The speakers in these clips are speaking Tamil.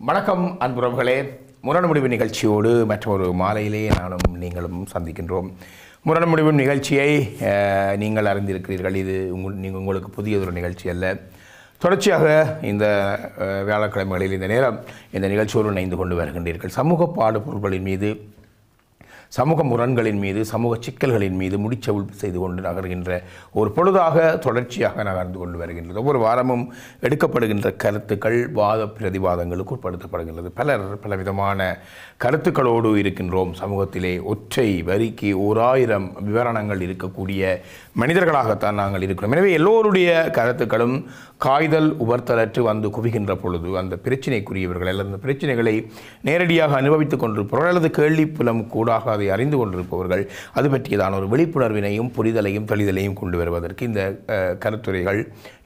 வணக்கம் அன்புறவுகளே, முரண்முடிவு நிகழ்ச்சியோடு மற்றொரு மாலையிலே நானும் நீங்களும் சந்திக்கின்றோம். முரண்முடிவு நிகழ்ச்சியை நீங்கள் அறிந்திருக்கிறீர்கள். இது உங்களுக்கு புதியதொரு நிகழ்ச்சி அல்ல. தொடர்ச்சியாக இந்த வியாழக்கிழமைகளில் இந்த நேரம் இந்த நிகழ்ச்சியோடு இணைந்து கொண்டு வருகின்றீர்கள். சமூக பாடுபொருள்களின் மீது, சமூக முரண்களின் மீது, சமூக சிக்கல்களின் மீது முடிச்சவுள் செய்து கொண்டு நகர்கின்ற ஒரு பொழுதாக தொடர்ச்சியாக நகர்ந்து கொண்டு வருகின்றது. ஒவ்வொரு வாரமும் எடுக்கப்படுகின்ற கருத்துக்கள் வாத பிரதிவாதங்களுக்கு உட்படுத்தப்படுகின்றது. பலவிதமான கருத்துக்களோடு இருக்கின்றோம். சமூகத்திலே ஒற்றை வரிக்கு 1000 விவரணங்கள் இருக்கக்கூடிய மனிதர்களாகத்தான் நாங்கள் இருக்கிறோம். எனவே எல்லோருடைய கருத்துக்களும் காய்தல் உபர்த்தலற்று வந்து குவிகின்ற பொழுது அந்த பிரச்சினைக்குரியவர்கள் அல்லது அந்த பிரச்சனைகளை நேரடியாக அனுபவித்துக் கொண்டிருப்பவர்கள் அல்லது கேள்வி புலம் கூடாக அதை அறிந்து கொண்டிருப்பவர்கள் அது பற்றியதான ஒரு விழிப்புணர்வினையும் புரிதலையும் தெளிதலையும் கொண்டு வருவதற்கு இந்த கருத்துரைகள்,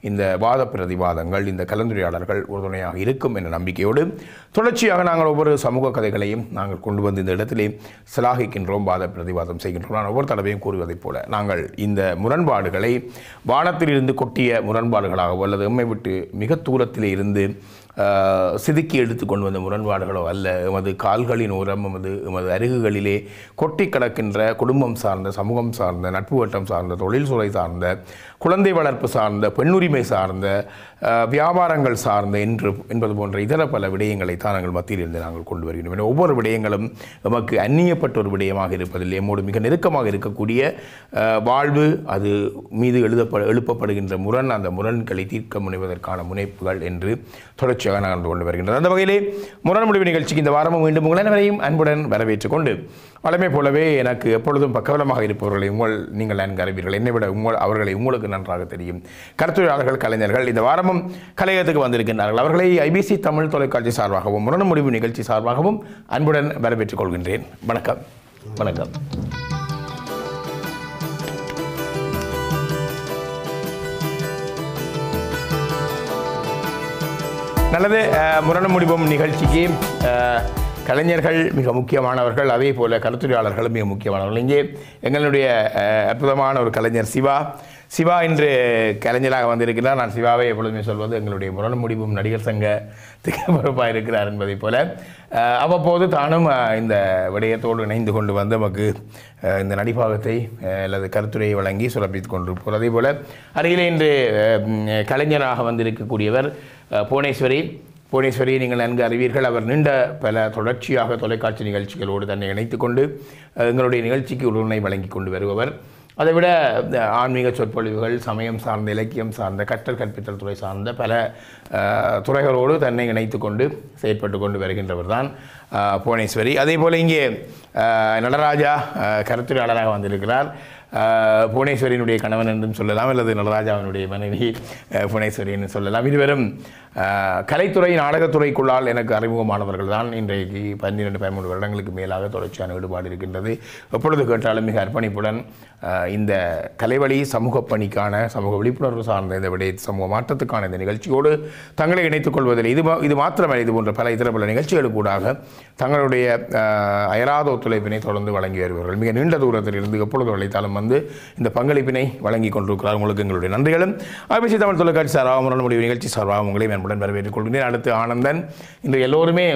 இந்த வாத பிரதிவாதங்கள், இந்த கலந்துரையாடல்கள் உறுதுணையாக இருக்கும் என்ற நம்பிக்கையோடு தொடர்ச்சியாக நாங்கள் ஒவ்வொரு சமூக கதைகளையும் நாங்கள் கொண்டு வந்து இந்த இடத்திலே சிலாகிக்கின்றோம், வாத பிரதிவாதம் செய்கின்றோம். நான் ஒவ்வொரு தடவையும் கூறுவதைப் போல நாங்கள் இந்த முரண்பாடுகளை வானத்திலிருந்து கொட்டிய முரண்பாடுகளாகவோ அல்லது எம்மை விட்டு மிக தூரத்திலே இருந்து சிதுக்கி எடுத்து கொண்டு வந்த முரண்பாடுகளோ அல்ல. எமது கால்களின் ஓரம், எமது அருகுகளிலே கொட்டி கிடக்கின்ற குடும்பம் சார்ந்த, சமூகம் சார்ந்த, நட்பு வட்டம் சார்ந்த, தொழில் துறை சார்ந்த, குழந்தை வளர்ப்பு சார்ந்த, பெண்ணுரிமை சார்ந்த, வியாபாரங்கள் சார்ந்த என்பது போன்ற இதர பல விடயங்களை தான் நாங்கள் மத்தியில் இருந்து நாங்கள் கொண்டு வருகின்றோம். ஒவ்வொரு விடயங்களும் நமக்கு அந்நியப்பட்ட ஒரு விடயமாக இருப்பதில்லை. எம்மோடு மிக நெருக்கமாக இருக்கக்கூடிய வாழ்வு, அது மீது எழுப்பப்படுகின்ற முரண், அந்த முரண்களை தீர்க்க முனைவதற்கான முனைப்புகள் என்று தொடர்ச்சியாக நடந்து கொண்டு வருகின்றது. அந்த வகையிலே முரண்முடிவு நிகழ்ச்சிக்கு இந்த வாரமும் மீண்டும் உங்கள் அனைவரையும் அன்புடன் வரவேற்றுக் கொண்டு, வழமை போலவே எனக்கு எப்பொழுதும் பக்கபலமாக இருப்பவர்களை நீங்கள் நன்கு அறிவீர்கள். என்னை விட அவர்களை உங்களுக்கு நன்றாக தெரியும். கருத்துரையாளர்கள், கலைஞர்கள் இந்த வாரமும் கலையகத்துக்கு வந்திருக்கின்றார்கள். அவர்களை ஐபிசி தமிழ் தொலைக்காட்சி சார்பாகவும் முரண்முடிவு நிகழ்ச்சி சார்பாகவும் அன்புடன் வரவேற்றுக் கொள்கின்றேன். வணக்கம். வணக்கம். நல்லது. முரண்முடிவும் நிகழ்ச்சிக்கு கலைஞர்கள் மிக முக்கியமானவர்கள், அதே போல் கருத்துரையாளர்களும் மிக முக்கியமானவர்கள். இங்கே எங்களுடைய அற்புதமான ஒரு கலைஞர் சிவா இன்று கலைஞராக வந்திருக்கிறார். நான் சிவாவை எப்பொழுதுமே சொல்வது எங்களுடைய முரண்முடிவும் நடிகர் சங்கத்துக்கு பொறுப்பாக இருக்கிறார் என்பதைப் போல அவ்வப்போது தானும் இந்த விடயத்தோடு இணைந்து கொண்டு வந்து நமக்கு இந்த நடிப்பாகத்தை அல்லது கருத்துரையை வழங்கி சுரப்பித்துக் கொண்டிருப்போம். அதே போல் அருகிலே இன்று கலைஞராக வந்திருக்கக்கூடியவர் புவனேஸ்வரி நீங்கள் நன்கு அறிவீர்கள். அவர் நீண்ட பல தொடர்ச்சியாக தொலைக்காட்சி நிகழ்ச்சிகளோடு தன்னை இணைத்து கொண்டு எங்களுடைய நிகழ்ச்சிக்கு உறுதுணை வழங்கி கொண்டு வருபவர். அதைவிட ஆன்மீக சொற்பொழிவுகள், சமயம் சார்ந்த, இலக்கியம் சார்ந்த, கற்றல் கற்பித்தல் துறை சார்ந்த பல துறைகளோடு தன்னை இணைத்து கொண்டு செயற்பட்டு கொண்டு வருகின்றவர் தான் புவனேஸ்வரி. அதே போல் இங்கே நடராஜா கருத்துரையாளராக வந்திருக்கிறார். புவனேஸ்வரியினுடைய கணவன் என்றும் சொல்லலாம், அல்லது நடராஜாவினுடைய மனைவி புவனேஸ்வரி என்று சொல்லலாம். இருவரும் கலைத்துறை, நாடகத்துறைக்குள்ளால் எனக்கு அறிமுகமானவர்கள் தான். இன்றைக்கு 12-13 வருடங்களுக்கு மேலாக தொடர்ச்சியான ஈடுபாடு இருக்கின்றது. எப்பொழுது கேட்டாலும் மிக அர்ப்பணிப்புடன் இந்த கலைவழி சமூக பணிக்கான, சமூக விழிப்புணர்வு சார்ந்த இந்த விடய சமூக மாற்றத்துக்கான இந்த நிகழ்ச்சியோடு தங்களை இணைத்துக் கொள்வதில் இது மாத்திரமல்ல, இது போன்ற பல நிகழ்ச்சிகளுக்கூடாக தங்களுடைய அயராத ஒத்துழைப்பினை தொடர்ந்து வழங்கி வருவார்கள். மிக நீண்ட தூரத்தில் இருந்து எப்பொழுது அழைத்தாலும் வந்து இந்த பங்களிப்பினை வழங்கி கொண்டிருக்கிறார். உங்களுக்கு எங்களுடைய நன்றிகளும். ஐபிசி தமிழ் தொலைக்காட்சி சார்பாக முரண்முடிவு நிகழ்ச்சி சார்பாக உங்களை அன்புடன் வரவேற்றுக் கொள்கிறேன். அடுத்து ஆனந்தன். இன்று எல்லோருமே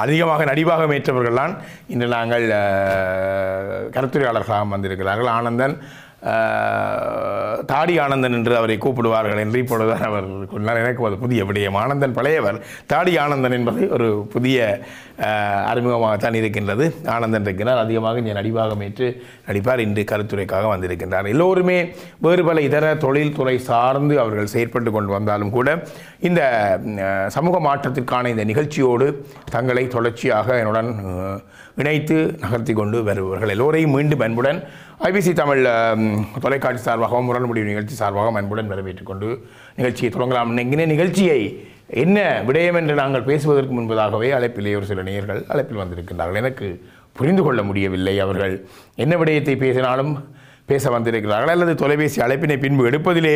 அதிகமாக நடிவாக ஏற்றவர்கள் தான் இன்று நாங்கள் கருத்துரையாளர்களாக வந்திருக்கிறார்கள். ஆனந்தன், தாடி ஆனந்தன் என்று அவரை கூப்பிடுவார்கள் என்று இப்பொழுதுதான் அவர் சொன்னார். எனக்கு அது புதிய விடயம். ஆனந்தன் பழையவர், தாடி ஆனந்தன் என்பது ஒரு புதிய அறிமுகமாகத்தான் இருக்கின்றது. ஆனந்தன் இருக்கிறார், அதிகமாக இங்கே நடிவாக ஏற்று நடிப்பார். இன்று கருத்துரைக்காக வந்திருக்கின்றார். எல்லோருமே வேறு பல இதர தொழில்துறை சார்ந்து அவர்கள் செயற்பட்டு கொண்டு வந்தாலும் கூட இந்த சமூக மாற்றத்திற்கான இந்த நிகழ்ச்சியோடு தங்களை தொடர்ச்சியாக என்னுடன் இணைத்து நகர்த்தி கொண்டு வருபவர்கள் எல்லோரையும் மீண்டும் அன்புடன் ஐபிசி தமிழ் தொலைக்காட்சி சார்பாகவும் முரண்முடிவு நிகழ்ச்சி சார்பாகவும் அன்புடன் வரவேற்றுக் கொண்டு நிகழ்ச்சியை தொடங்கலாம். நிகழ்ச்சியை என்ன விடயம் என்று நாங்கள் பேசுவதற்கு முன்பதாகவே அழைப்பிலே ஒரு சில நேயர்கள் அழைப்பில் வந்திருக்கின்றார்கள். எனக்கு புரிந்து கொள்ள முடியவில்லை. அவர்கள் என்ன விடயத்தை பேசினாலும் பேச வந்திருக்கிறார்கள் அல்லது தொலைபேசி அழைப்பினை பின்பு எடுப்பதிலே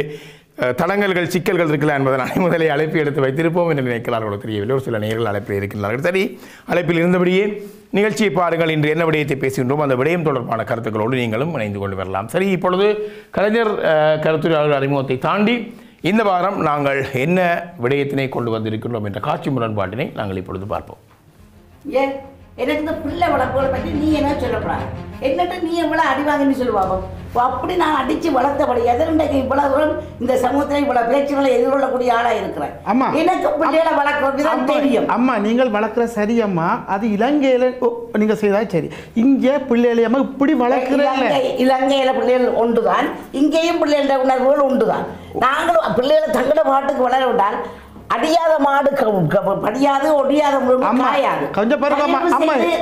தடங்கல்கள், சிக்கல்கள் இருக்கலாம் என்பதை முதலே அழைப்பு எடுத்து வைத்திருப்போம் என்று நினைக்கிறார்களோ தெரியவில்லை. ஒரு சில நேயர்கள் அழைப்பில் இருக்கின்றார்கள். சரி, அழைப்பில் இருந்தபடியே நிகழ்ச்சியை பாருங்கள். இன்று என்ன விடயத்தை பேசுகின்றோம், அந்த விடயம் தொடர்பான கருத்துக்களோடு நீங்களும் இணைந்து கொண்டு வரலாம். சரி, இப்பொழுது கலைஞர் கருத்துரையாளர் அறிமுகத்தை தாண்டி இந்த வாரம் நாங்கள் என்ன விடயத்தினை கொண்டு வந்திருக்கின்றோம் என்ற காட்சி முரண்பாட்டினை நாங்கள் இப்பொழுது பார்ப்போம். ஏன் எனக்கு இந்த பிள்ளை வளர்ப்புகளை பற்றி நீ என்ன சொல்லப்படாது, என்னட்டு நீ எவ்வளோ அடிவாங்கன்னு சொல்லுவாங்க. அப்படி நான் அடித்து வளர்த்தபடி எதற்கு இவ்வளோ தூரம் இந்த சமூகத்தில் இவ்வளோ பேச்சுகளை எதிர்கொள்ளக்கூடிய ஆளாக இருக்கிறேன். அம்மா, எனக்கு பிள்ளைகளை வளர்க்குறது தான் தெரியும். அம்மா, நீங்கள் வளர்க்குற சரி அம்மா, அது இலங்கையில் நீங்கள் செய்தா சரி. இங்கே பிள்ளைகளையம்மா இப்படி வளர்க்குறாங்க. இலங்கையில் பிள்ளைகள் ஒன்று தான், இங்கேயும் பிள்ளைகள உணர்வுகள் உண்டு தான். நாங்களும் பிள்ளைகளை தங்கட பாட்டுக்கு வளர விட்டால் அடியாத மாடு படியாது, ஒடியாத காயாது. கொஞ்சம்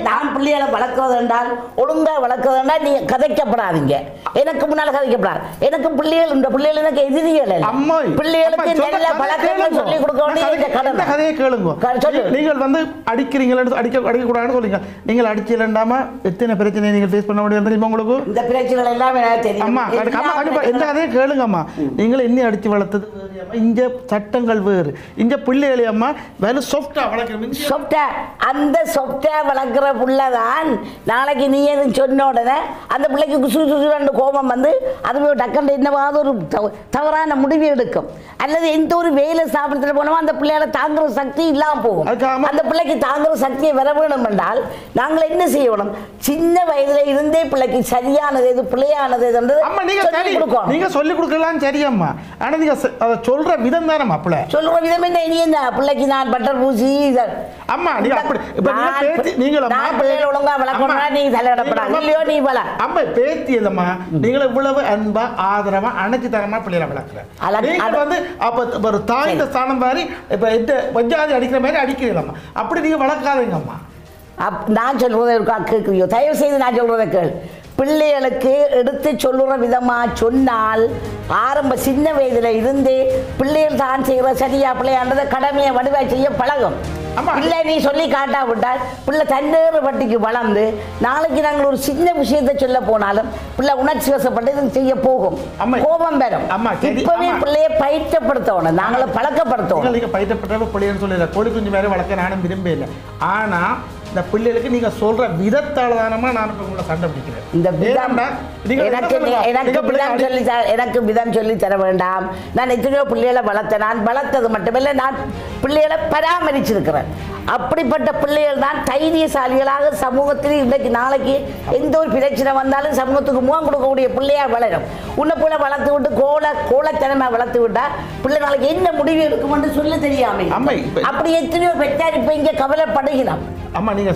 நான் பிள்ளைகளை வளர்க்கிறது என்றால் ஒழுங்கா வளர்க்கிறது என்றால் நீ கதைக்கப்படாதீங்க. எனக்கு முன்னால் கதைக்கப்படாது. எனக்கு பிள்ளைகள், இந்த பிள்ளைகள் எனக்கு எதிரிகள் பிள்ளைகளுக்கு நல்ல பழக்கங்கள் சொல்லி கொடுக்க வேண்டிய கதையை கேளுங்க. நீங்கள் வந்து அடிக்கிறீங்களா, அடிக்கக்கூடாதுன்னு சொல்லுங்க. நீங்கள் அடிச்சிடலாம எத்தனை பிரச்சனை நீங்கள் ஃபேஸ் பண்ண முடியாது தெரியுமா உங்களுக்கு? இந்த பிரச்சனைகள் எல்லாம் தெரியும். அம்மா, எந்த கதையை கேளுங்கம்மா. நீங்கள் என்ன அடிச்சு வளர்த்தது இங்க சட்டங்கள் வேறு. இந்த பிள்ளைகளை அம்மா வேலை சாஃப்டா வளர்க்கணும். சாஃப்டா, அந்த சாஃப்டா வளர்க்குற புள்ள தான் நாளைக்கு நீ எதுவும் சொன்ன உடனே அந்த பிள்ளைக்கு குசு கோபம் வந்து அது டக்குன்னு என்னவாவது ஒரு தவறான முடிவு எடுக்கும். அல்லது எந்த ஒரு வேலை ஸ்தாபனத்தில் போனோமோ அந்த பிள்ளையால தாங்குற சக்தி இல்லாமல் போகும். அந்த பிள்ளைக்கு தாங்குற சக்தியை வர வேணும் என்றால் நாங்கள் என்ன செய்யணும்? சின்ன வயதுல இருந்தே பிள்ளைக்கு சரியானது எது, பிள்ளையானது நீங்க சொல்லிக் கொடுக்கலாம். சரியம்மா, ஆனா நீங்க சொல்ற விதம் தானே மாப்பிள்ள. சொல்ற விதம் என்ன? நீ என்ன பிள்ளைக்கு நான் பட்டர் பூசி அம்மா, நீங்க அப்படி இப்ப நீங்க பிள்ளைகளை ஒழுங்கா வளர்க்கணும்னா நீ தலையிடப்படாது இல்லையோ நீ வள. அம்மா பேத்தி இல்லம்மா, நீங்க இவ்வளவு அன்பா ஆதரவா அணைச்சு தரமா பிள்ளைகளை வளர்க்குற. நீங்க வந்து அப்ப ஒரு தாய்ந்த ஸ்தானம் மாதிரி இப்ப இந்த வஞ்சாதி அடிக்கிற மாதிரி அடிக்கிறீங்களம்மா. அப்படி நீங்க வளர்க்காதீங்கம்மா. நான் சொல்றதை கேட்குறியோ? தயவு செய்து நான் சொல்றதை கேள். பிள்ளைகளுக்கு எடுத்து சொல்லுற விதமாக சொன்னால் ஆரம்ப சின்ன வயதில் இருந்து பிள்ளைகள் தான் செய்கிற சரியா பிள்ளையான்றதை கடமையை வடிவா செய்ய பழகும். பிள்ளை நீ சொல்லி காட்டா விட்டால் பிள்ளை தன்னேறு பட்டிக்கு வளர்ந்து நாளைக்கு நாங்கள் ஒரு சின்ன விஷயத்தை சொல்ல போனாலும் பிள்ளை உணர்ச்சி வசப்பட்டு இது செய்ய போகும், கோபம் பெறும். இப்பவே பிள்ளைய பயிற்றப்படுத்தணும், நாங்கள பழக்கப்படுத்தணும். நீங்க பயிற்றப்பட்ட பிள்ளைன்னு சொல்லல, கோழி குஞ்சு வேற வளர்க்க நானும் விரும்பல. ஆனா இந்த பிள்ளைகளுக்கு நீங்க சொல்ற விதத்தால தானமா நான் உங்களை சண்டை பிடிக்கிறேன். இந்த விதம் எனக்கு விதம் சொல்லி தர வேண்டாம். நான் எத்தனையோ பிள்ளைகளை வளர்த்தேன். நான் வளர்த்தது மட்டுமில்லை, நான் பிள்ளைகளை பராமரிச்சிருக்கிறேன். அப்படிப்பட்ட பிள்ளைகள் தான் தைரியசாலிகளாக சமூகத்தில் இன்றைக்கு நாளைக்கு எந்த ஒரு பிரச்சனை வந்தாலும் சமூகத்துக்கு முகம் கொடுக்கக்கூடிய பிள்ளையா வளரும். உன்னை போல வளர்த்து விட்டு கோலத்தனமா வளர்த்து விட்டா பிள்ளை நாளைக்கு என்ன முடிவு இருக்குமென்று சொல்ல தெரியாம அப்படி எத்தனையோ பெற்றார் இப்ப இங்க கவலைப்படுகிறோம். அம்மா, நீங்க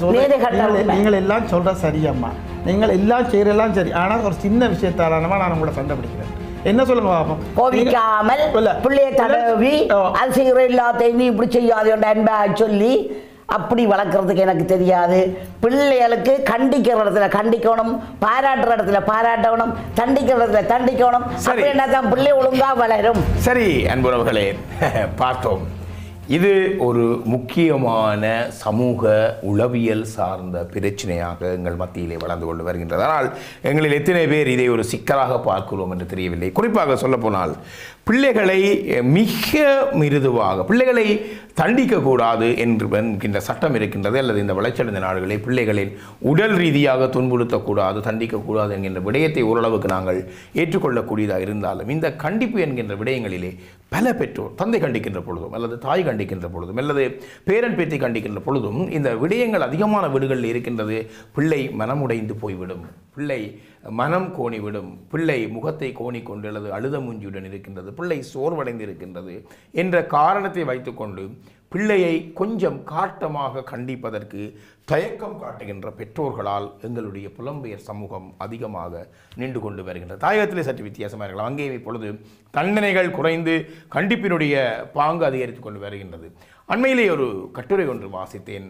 நீங்கள் எல்லாம் சொல்ற சரி அம்மா, நீங்கள் எல்லாம் செய்யறெல்லாம் சரி. ஆனா ஒரு சின்ன விஷயத்தாலமா நான் உங்களை சண்டை பிடிக்கிறேன். என்ன சொல்லுங்க பாப்போம்? கோபிக்காமல் பிள்ளைய தடவி அது செய்கிற எல்லாத்தையும் நீ இப்படி செய்யாத அன்பா சொல்லி அப்படி வளர்க்குறதுக்கு எனக்கு தெரியாது. பிள்ளைகளுக்கு கண்டிக்கிற இடத்துல கண்டிக்கணும், பாராட்டுற இடத்துல பாராட்டணும், தண்டிக்கிற இடத்துல தண்டிக்கணும். அப்படின்னா தான் பிள்ளை ஒழுங்கா வளரும். சரி அன்புறவுகளே, பார்த்தோம். இது ஒரு முக்கியமான சமூக உளவியல் சார்ந்த பிரச்சனையாக எங்கள் மத்தியிலே வளர்ந்து கொண்டு வருகின்றது. ஆனால் எங்களில் எத்தனை பேர் இதை ஒரு சிக்கலாக பார்க்கிறோம் என்று தெரியவில்லை. குறிப்பாக சொல்லப்போனால் பிள்ளைகளை மிக மிருதுவாக பிள்ளைகளை தண்டிக்கக்கூடாது என்கின்ற சட்டம் இருக்கின்றது. அல்லது இந்த வளர்ச்சியடைந்த நாடுகளை பிள்ளைகளின் உடல் ரீதியாக துன்புறுத்தக்கூடாது, தண்டிக்கக்கூடாது என்கின்ற விடயத்தை ஓரளவுக்கு நாங்கள் ஏற்றுக்கொள்ளக்கூடியதாக இருந்தாலும் இந்த கண்டிப்பு என்கின்ற விடயங்களிலே பல பெற்றோர் தந்தை கண்டிக்கின்ற பொழுதும் அல்லது தாய் கண்டிக்கின்ற பொழுதும் அல்லது பேரன் பேத்தி கண்டிக்கின்ற பொழுதும் இந்த விடயங்கள் அதிகமான வீடுகளில் இருக்கின்றது. பிள்ளை மனமுடைந்து போய்விடும், பிள்ளை மனம் கோணிவிடும், பிள்ளை முகத்தை கோணிக்கொண்டு அல்லது அழுத மூஞ்சியுடன் இருக்கின்றது, பிள்ளை சோர்வடைந்து இருக்கின்றது என்ற காரணத்தை வைத்துக்கொண்டு பிள்ளையை கொஞ்சம் காட்டமாக கண்டிப்பதற்கு தயக்கம் காட்டுகின்ற பெற்றோர்களால் எங்களுடைய புலம்பெயர் சமூகம் அதிகமாக நின்று கொண்டு வருகின்றது. தாயகத்திலே சற்று வித்தியாசமாக இருக்கலாம். அங்கே இப்பொழுது தண்டனைகள் குறைந்து கண்டிப்பினுடைய பாங்கு அதிகரித்து கொண்டு வருகின்றது. அண்மையிலே ஒரு கட்டுரை ஒன்று வாசித்தேன்.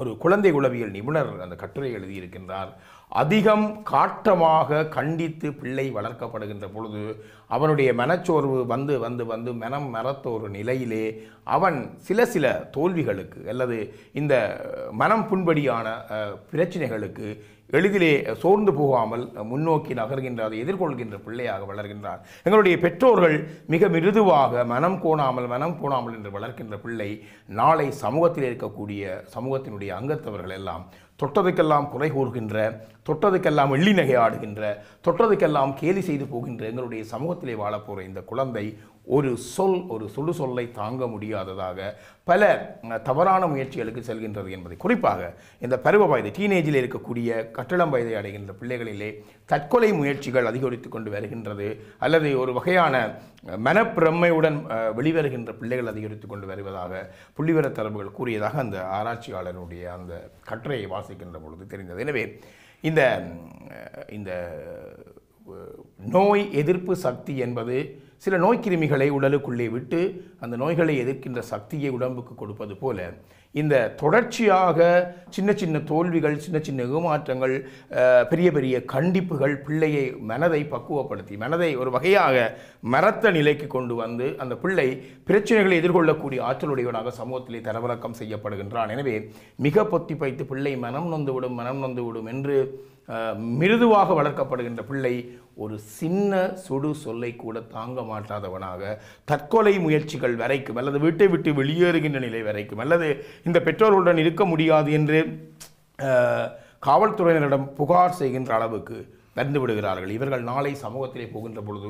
ஒரு குழந்தை உளவியல் நிபுணர் அந்த கட்டுரை எழுதியிருக்கின்றார். அதிகம் காட்டமாக கண்டித்து பிள்ளை வளர்க்கப்படுகின்ற பொழுது அவனுடைய மனச்சோர்வு வந்து வந்து வந்து மனம் மறத்த ஒரு நிலையிலே அவன் சில தோல்விகளுக்கு அல்லது இந்த மனம் புண்படியான பிரச்சனைகளுக்கு எளிதிலே சோர்ந்து போகாமல் முன்னோக்கி நகர்கின்ற அதை எதிர்கொள்கின்ற பிள்ளையாக வளர்கின்றார். எங்களுடைய பெற்றோர்கள் மிக மிருதுவாக மனம் கோணாமல் என்று வளர்க்கின்ற பிள்ளை நாளை சமூகத்தில் இருக்கக்கூடிய சமூகத்தினுடைய அங்கத்தவர்கள் எல்லாம் தொட்டதுக்கெல்லாம் குறை கூறுகின்ற, தொட்டதுக்கெல்லாம் எள்ளி நகையாடுகின்ற, தொட்டதுக்கெல்லாம் கேலி செய்து போகின்ற எங்களுடைய சமூகத்திலே வாழப்போகிற இந்த குழந்தை ஒரு சுடு சொல்லை தாங்க முடியாததாக பல தவறான முயற்சிகளுக்கு செல்கின்றது என்பதை, குறிப்பாக இந்த பருவ வயது டீனேஜில் இருக்கக்கூடிய கட்டளம் வயதை அடைகின்ற பிள்ளைகளிலே தற்கொலை முயற்சிகள் அதிகரித்து கொண்டு வருகின்றது, அல்லது ஒரு வகையான மனப்பிரமையுடன் வெளிவருகின்ற பிள்ளைகள் அதிகரித்து கொண்டு வருவதாக புள்ளிவிவர தரவுகள் கூறியதாக அந்த ஆராய்ச்சியாளருடைய அந்த கட்டுரையை வாசிக்கின்ற பொழுது தெரிந்தது. எனவே இந்த இந்த நோய் எதிர்ப்பு சக்தி என்பது சில நோய்க்கிருமிகளை உடலுக்குள்ளே விட்டு அந்த நோய்களை எதிர்க்கின்ற சக்தியை உடம்புக்கு கொடுப்பது போல, இந்த தொடர்ச்சியாக சின்ன சின்ன தோல்விகள், சின்ன சின்ன ஏமாற்றங்கள், பெரிய பெரிய கண்டிப்புகள் பிள்ளையை மனதை பக்குவப்படுத்தி, மனதை ஒரு வகையாக மரத்த நிலைக்கு கொண்டு வந்து அந்த பிள்ளை பிரச்சனைகளை எதிர்கொள்ளக்கூடிய ஆற்றலுடையவனாக சமூகத்திலே தரவிறக்கம் செய்யப்படுகின்றான். எனவே மிக பொத்தி பைத்து பிள்ளை மனம் நொந்துவிடும் என்று மிருதுவாக வளர்க்கப்படுகின்ற பிள்ளை ஒரு சின்ன சுடு சொல்லை கூட தாங்க மாட்டாதவனாக தற்கொலை முயற்சிகள் வரைக்கும், அல்லது வீட்டை விட்டு வெளியேறுகின்ற நிலை வரைக்கும், அல்லது இந்த பெற்றோர்களுடன் இருக்க முடியாது என்று காவல்துறையினரிடம் புகார் செய்கின்ற அளவுக்கு வந்து விடுகிறார்கள். இவர்கள் நாளை சமூகத்திலே போகின்ற பொழுது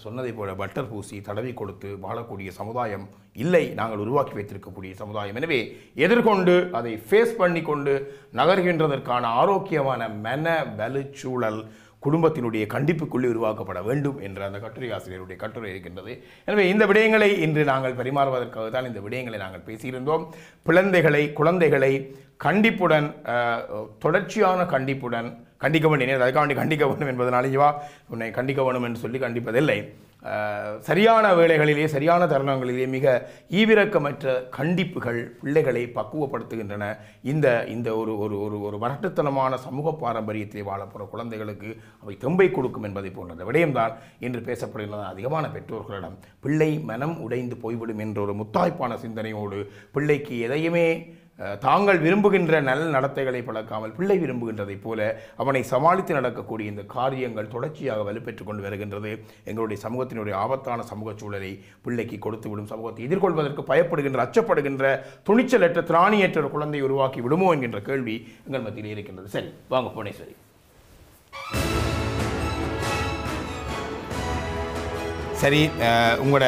சொன்னதை போல பட்டர் பூசி தடவி கொடுத்து வாழக்கூடிய சமுதாயம் இல்லை நாங்கள் உருவாக்கி வைத்திருக்கக்கூடிய சமுதாயம். எனவே எதிர்கொண்டு அதை ஃபேஸ் பண்ணி கொண்டு நகர்கின்றதற்கான ஆரோக்கியமான மன வலுச்சூழல் குடும்பத்தினுடைய கண்டிப்புக்குள்ளே உருவாக்கப்பட வேண்டும் என்ற அந்த கட்டுரை ஆசிரியருடைய கட்டுரை இருக்கின்றது. எனவே இந்த விடயங்களை இன்று நாங்கள் பரிமாறுவதற்காக தான் இந்த விடயங்களை நாங்கள் பேசியிருந்தோம். குழந்தைகளை கண்டிப்புடன், தொடர்ச்சியான கண்டிப்புடன் கண்டிக்க வேண்டும், அதுக்காக கண்டிக்க வேண்டும் என்பதனாலேவா உன்னை கண்டிக்க வேண்டும் என்று சொல்லி கண்டிப்பதில்லை. சரியான வேளைகளிலே, சரியான தருணங்களிலே மிக ஈவிரக்கமற்ற கண்டிப்புகள் பிள்ளைகளை பக்குவப்படுத்துகின்றன. இந்த இந்த ஒரு ஒரு ஒரு ஒரு வரட்டுத்தனமான சமூக பாரம்பரியத்தை வாழப்போகிற குழந்தைகளுக்கு அவை தெம்பை கொடுக்கும் என்பதை போன்ற விடயம்தான் இன்று பேசப்படுகின்றன. அதிகமான பெற்றோர்களிடம் பிள்ளை மனம் உடைந்து போய்விடும் என்ற ஒரு முத்தாய்ப்பான சிந்தனையோடு பிள்ளைக்கு எதையுமே தாங்கள் விரும்புகின்ற நல்ல நடத்தைகளை பழக்காமல் பிள்ளை விரும்புகின்றதைப் போல அவனை சமாளித்து நடக்கக்கூடிய இந்த காரியங்கள் தொடர்ச்சியாக வலுப்பெற்றுக் கொண்டு வருகின்றது. எங்களுடைய சமூகத்தினுடைய ஆபத்தான சமூக சூழலை பிள்ளைக்கு கொடுத்துவிடும், சமூகத்தை எதிர்கொள்வதற்கு பயப்படுகின்ற, அச்சப்படுகின்ற, துணிச்சலற்ற, திராணியற்ற ஒரு குழந்தை உருவாக்கி விடுமோ என்கின்ற கேள்வி எங்கள் மத்தியில் இருக்கின்றது. சரி, வாங்க புவனேஸ்வரி. சரி, உங்களோட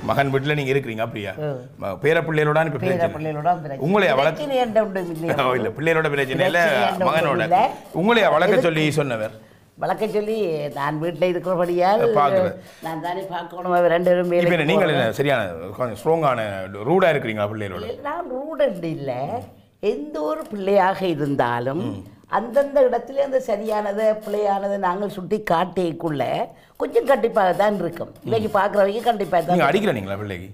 மகன் வீட்டில் நீங்கள் இருக்கிறீங்க அப்படியா? பேரப்பிள்ளைகளோட இப்போ உங்களையா வளர்க்க இல்லை, பிள்ளைகளோட பிரச்சனை இல்லை, மகனோட உங்களையா வளர்க்க சொல்லி சொன்னவர்? வளர்க்க சொல்லி நான் வீட்டில் இருக்கிறபடியால் நான் தானே பார்க்கணும். ரெண்டு பேரும் மேலே நீங்கள் என்ன சரியான கொஞ்சம் ஸ்ட்ராங்கான ரூடாக இருக்கிறீங்களா பிள்ளைகளோட? நான் ரூடண்டு இல்லை, எந்த ஒரு பிள்ளையாக இருந்தாலும் அந்தந்த இடத்துல அந்த சரியானதை பிள்ளையானதை நாங்கள் சுட்டி காட்டிக்குள்ள கொஞ்சம் கண்டிப்பாக தான் இருக்கும். இன்னைக்கு பார்க்குறவங்க கண்டிப்பாக தான் அடிக்கிறீங்களா பிள்ளைக்கு?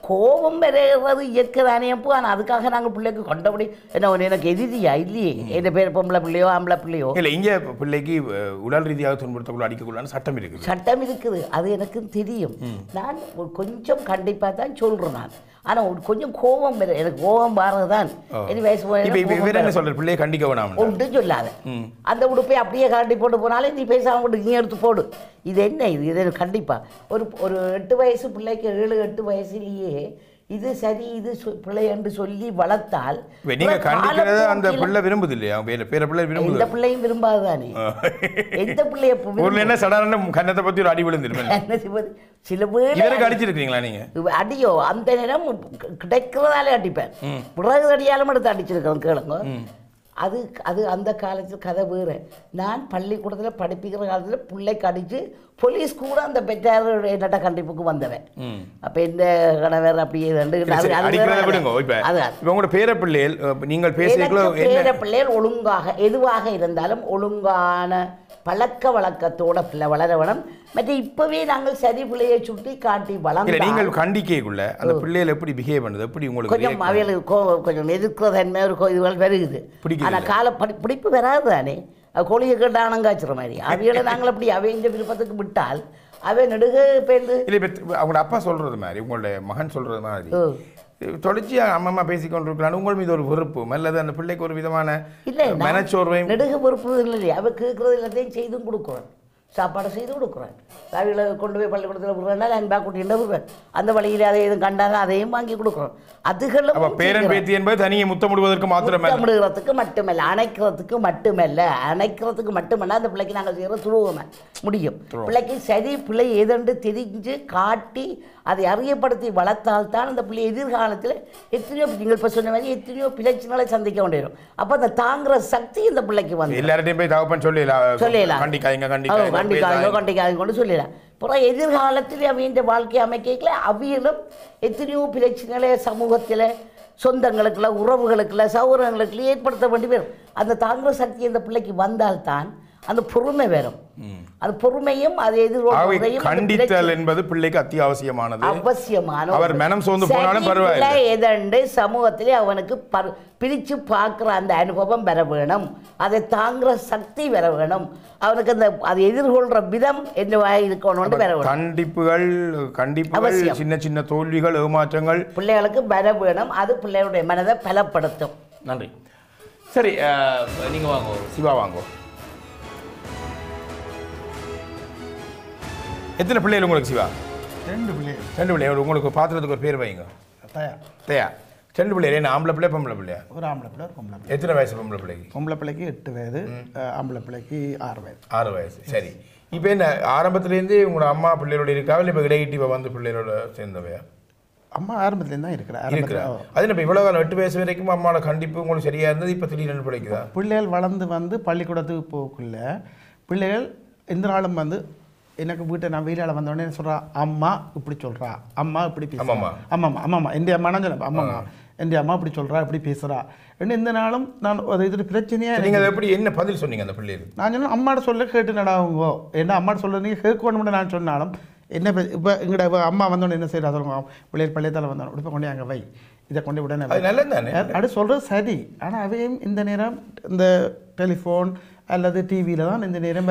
கோபம் பெறுறது இயற்கை தானே. ஆனால் அதுக்காக நாங்கள் பிள்ளைக்கு கொண்டபடி என்ன ஒன்று எனக்கு எதிரியா இல்லையே, என் பேர் பொம்பளை பிள்ளையோ ஆம்பளை பிள்ளையோ இல்லை. இங்கே பிள்ளைக்கு உடல் ரீதியாக துன்புறுத்தக்குள்ள அடிக்கக்கூடாதுன்னு சட்டம் இருக்குது. சட்டம் இருக்குது, அது எனக்கு தெரியும். நான் கொஞ்சம் கண்டிப்பாக தான் சொல்கிறேன் நான். ஆனால் கொஞ்சம் கோபம் எனக்கு கோபம் பாருதான் வயசு பிள்ளையை கண்டிக்க வேணாம் ஒன்று சொல்லாத. அந்த உடுப்பை அப்படியே கரண்டி போட்டு போனாலே நீ பேசாம நீ எடுத்து போடு. இது என்ன இது கண்டிப்பா ஒரு 8 வயசு பிள்ளைக்கு 7-8 வயசுலேயே இது சரி இது பிள்ளை என்று சொல்லி வளர்த்தால் நீங்க கண்டிக்கிறத அந்த பிள்ளை விரும்புது இல்லையா? பேர பிள்ளை விரும்புது, எந்த பிள்ளையும் விரும்பாதுதானே. எந்த பிள்ளைய என்ன சடாரண கன்னத்தை பத்தி ஒரு அடி விழுந்துருப்பேன். சில பேர் அடிச்சிருக்கீங்களா நீங்க? அடியோ அந்த நேரம் கிடைக்கிறதாலே அடிப்பேன், பிறகு அடியாலும் எடுத்து அடிச்சிருக்கோம் கேளுங்க. அது அது அந்த காலத்தில் கதை வேறு. நான் பள்ளிக்கூடத்தில் படிப்பிக்கிற காலத்தில் பிள்ளைக்கு அடித்து போலீஸ் கூட அந்த பெற்றார் என்னட்ட கண்டிப்புக்கு வந்தவன். அப்போ இந்த கணவர் அப்படியே பேரப்பிள்ளைகள் நீங்கள் பேரப்பிள்ளைகள் ஒழுங்காக எதுவாக இருந்தாலும் ஒழுங்கான பழக்க வழக்கத்தோட பிள்ளை வளர வேணும். மற்ற இப்பவே நாங்கள் சரி பிள்ளையை சுட்டி காட்டி வளர்ந்து நீங்கள் கண்டிக்கைக்குள்ள அந்த பிள்ளைகள் எப்படி பிஹேவ் பண்ணுது, எப்படி உங்களுக்கு கொஞ்சம் அவைகளுக்கு கொஞ்சம் எதிர்க்கிற தன்மை ஒரு இதுகள் வருகுது. ஆனால் கால பிடிப்பு வராது தானே. கோழியை கேட்டானங்க வச்சுற மாதிரி அவைகளை நாங்கள் அப்படி அவைஞ்ச விருப்பத்துக்கு விட்டால் அவை நெடுக பேருந்து இல்லை. அவங்களோட அப்பா சொல்றது மாதிரி உங்களுடைய மகன் சொல்றது மாதிரி தொடர்ச்சியாக அம்மா பேசிக்கொண்டிருக்கிறான். உங்கள் மீது ஒரு வெறுப்பு அல்லது அந்த பிள்ளைக்கு ஒரு விதமான இல்லை மனச்சோர்வை நெடுக வெறுப்பு இல்லையா? அவ கேட்கறது எல்லாத்தையும் செய்தும் கொடுக்குறோம். சாப்பாடு செய்து கொடுக்குறேன். அவைகளை கொண்டு போய் பள்ளிக்கூடத்தில் விடுறேன்னா அன்பா கூட்டிகிட்டு விடுறேன். அந்த வழியில் அதை எதுவும் கண்டாங்க அதையும் வாங்கி கொடுக்குறோம். அதுகளும் பேரன் பேத்தி என்பது தனியை முத்தமிடுவதற்கு மாத்திரமே, முத்தமிடுறதுக்கு மட்டுமல்ல, அணைக்கிறதுக்கு மட்டுமல்ல அந்த பிள்ளைக்கு நாங்கள் செய்கிற துருவமை முடியும். பிள்ளைக்கு சரி பிள்ளை எதென்று தெரிஞ்சு காட்டி அதை அறியப்படுத்தி வளர்த்தால்தான் அந்த பிள்ளை எதிர்காலத்தில் எத்தனையோ நீங்கள் இப்போ சொன்ன மாதிரி எத்தனையோ பிரச்சனைகளை சந்திக்க வேண்டியிருக்கும். அப்போ அந்த தாங்குற சக்தி இந்த பிள்ளைக்கு வந்து எல்லார்ட்டையும் போய் தகப்பன் சொல்லலாம் கண்டிக்காதீங்க கொண்டு சொல்லலாம். அப்புறம் எதிர்காலத்தில் அவங்க வாழ்க்கை அமைக்கல அவியலும் எத்தனையோ பிரச்சனைகளை சமூகத்தில் சொந்தங்களுக்குள்ள உறவுகளுக்குள்ள சௌகரியங்களுக்குள்ள ஏற்படுத்த வேண்டி வரும். அந்த தாங்குற சக்தி இந்த பிள்ளைக்கு வந்தால்தான் அந்த பொறுமை வரும். அந்த பொறுமையும் அது எதிர்கொள்வதையும் கண்டித்தல் என்பது பிள்ளைக்கு அத்தியாவசியமானது, அவசியமான. அவர் மனம் சோர்ந்து போனாலும் பரவாயில்லை, எதண்டு சமூகத்திலே அவனுக்கு பிரித்து பார்க்குற அந்த அனுபவம் வர வேணும், அதை தாங்குற சக்தி வர வேணும், அவனுக்கு அந்த அதை எதிர்கொள்கிற விதம் என்னவாக இருக்கணும்னு வர வேணும். கண்டிப்புகள் சின்ன சின்ன தோல்விகள் ஏமாற்றங்கள் பிள்ளைகளுக்கு வர வேணும். அது பிள்ளைகளுடைய மனதை பலப்படுத்தும். நன்றி. சரி, நீங்கள் வாங்கோ, சிவா வாங்கோ. எத்தனை பிள்ளைகள் உங்களுக்கு சிவா? 2 பிள்ளைகள். 2 பிள்ளைகள். உங்களுக்கு பாத்திரத்துக்கு ஒரு பேர் வைங்க. தயா. 2 பிள்ளைகள். என்ன ஆம்பளை பிள்ளை பொம்பளை பிள்ளையா? ஒரு ஆம்பளை பிள்ளை ஒரு பொம்பளை பிள்ளை. எத்தனை வயசு பொம்பளை பிள்ளைக்கு? பொம்பளை பிள்ளைக்கு 8 வயது, ஆம்பளை பிள்ளைக்கு 6 வயது. 6 வயசு. சரி, இப்போ என்ன ஆரம்பத்துலேருந்து உங்களோட அம்மா பிள்ளைகளோட இருக்காவில் இப்போ இடையிட்டு இப்போ வந்து பிள்ளைகளோட சேர்ந்தவையா? அம்மா ஆரம்பத்துலேருந்து தான் இருக்கிறேன். அது இப்போ இவ்வளோ காலம் 8 வயசு வரைக்கும் அம்மாவோட கண்டிப்பு உங்களுக்கு சரியாக இருந்தது, இப்போ திடீர்னு பிள்ளைக்குதா? பிள்ளைகள் வளர்ந்து வந்து பள்ளிக்கூடத்துக்கு போகக்குள்ள பிள்ளைகள் எந்த நாளும் வந்து எனக்கு வீட்டை நான் வீட்டால் வந்தோடனே சொல்கிறா அம்மா இப்படி சொல்கிறா, அம்மா இப்படி பேசுகிறா, அம்மாம்மா என் அம்மா நான் சொல்ல அம்மாம்மா என் அம்மா இப்படி சொல்கிறா இப்படி பேசுகிறா என்ன எந்த நாளும் நான் அது இது பிரச்சனையாக. நீங்கள் எப்படி என்ன பதில் சொன்னீங்க அந்த பிள்ளைகள்? நான் சொன்னேன் அம்மாட்ட சொல்ல கேட்டு நடாவுங்கோ, என்ன அம்மாட்ட சொல்ல நீங்கள் கேட்கணும்னு நான் சொன்னாலும் என்ன இப்போ எங்கள்ட அம்மா வந்தோடனே என்ன செய்யறா சொல்லுங்க, பிள்ளைகள் பள்ளியத்தால் வந்தோம் இப்போ கொண்டே அங்கே வை, இதை கொண்டு விட நல்லது தானே அப்படி சொல்கிறது சரி. ஆனால் அவையும் இந்த நேரம் இந்த டெலிஃபோன் அல்லது டிவியில தான் இந்த நேரம்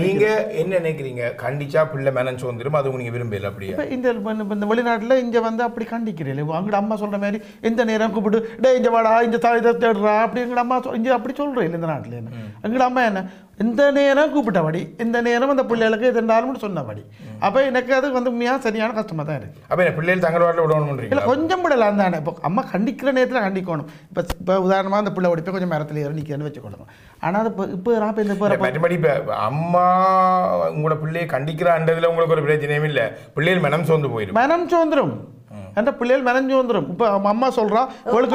நீங்க என்ன நினைக்கிறீங்க? கண்டிச்சா பிள்ளை மேனன் சோந்துரும், அது நீங்க விரும்பல? அப்படியே இந்த வெளிநாட்டில் இங்கே வந்து அப்படி கண்டிக்கிறீங்க, அங்கட அம்மா சொல்ற மாதிரி எந்த நேரம் கூப்பிட்டு டே இங்கே வாடா இந்த இதை தேடுறா அப்படி எங்கட அம்மா இங்கே அப்படி சொல்கிறேன். இந்த நாட்டில் என்ன எங்கட அம்மா என்ன இந்த நேரம் கூப்பிட்டபடி இந்த நேரம் அந்த பிள்ளைகளுக்கு எதுனாலும் சொன்னபடி. அப்போ எனக்கு அது வந்து உண்மையாக சரியான கஷ்டமாக தான் இருக்குது. அப்போ பிள்ளைகள் தங்க வாட்டில் விடணும் இல்லை கொஞ்சம் விடலாம் தானே. இப்போ அம்மா கண்டிக்கிற நேரத்தில் கண்டிக்கணும். இப்போ உதாரணமாக அந்த பிள்ளை ஓடிப்போ கொஞ்சம் மரத்தில் ஏறி நிற்கன்னு வச்சுக்கணும். ஆனால் அது இப்போ மற்றபடி இப்போ அம்மா உங்களோட பிள்ளையை கண்டிக்கிறான்றதுல உங்களுக்கு ஒரு பிரச்சனையும் இல்லை, பிள்ளைகள் மனம் சோர்ந்து போயிடும். மனம் சோர்ந்துடும் என்ற பிள்ளைகள் மனம் சோர்ந்துடும். இப்போ அம்மா சொல்கிறா கோழி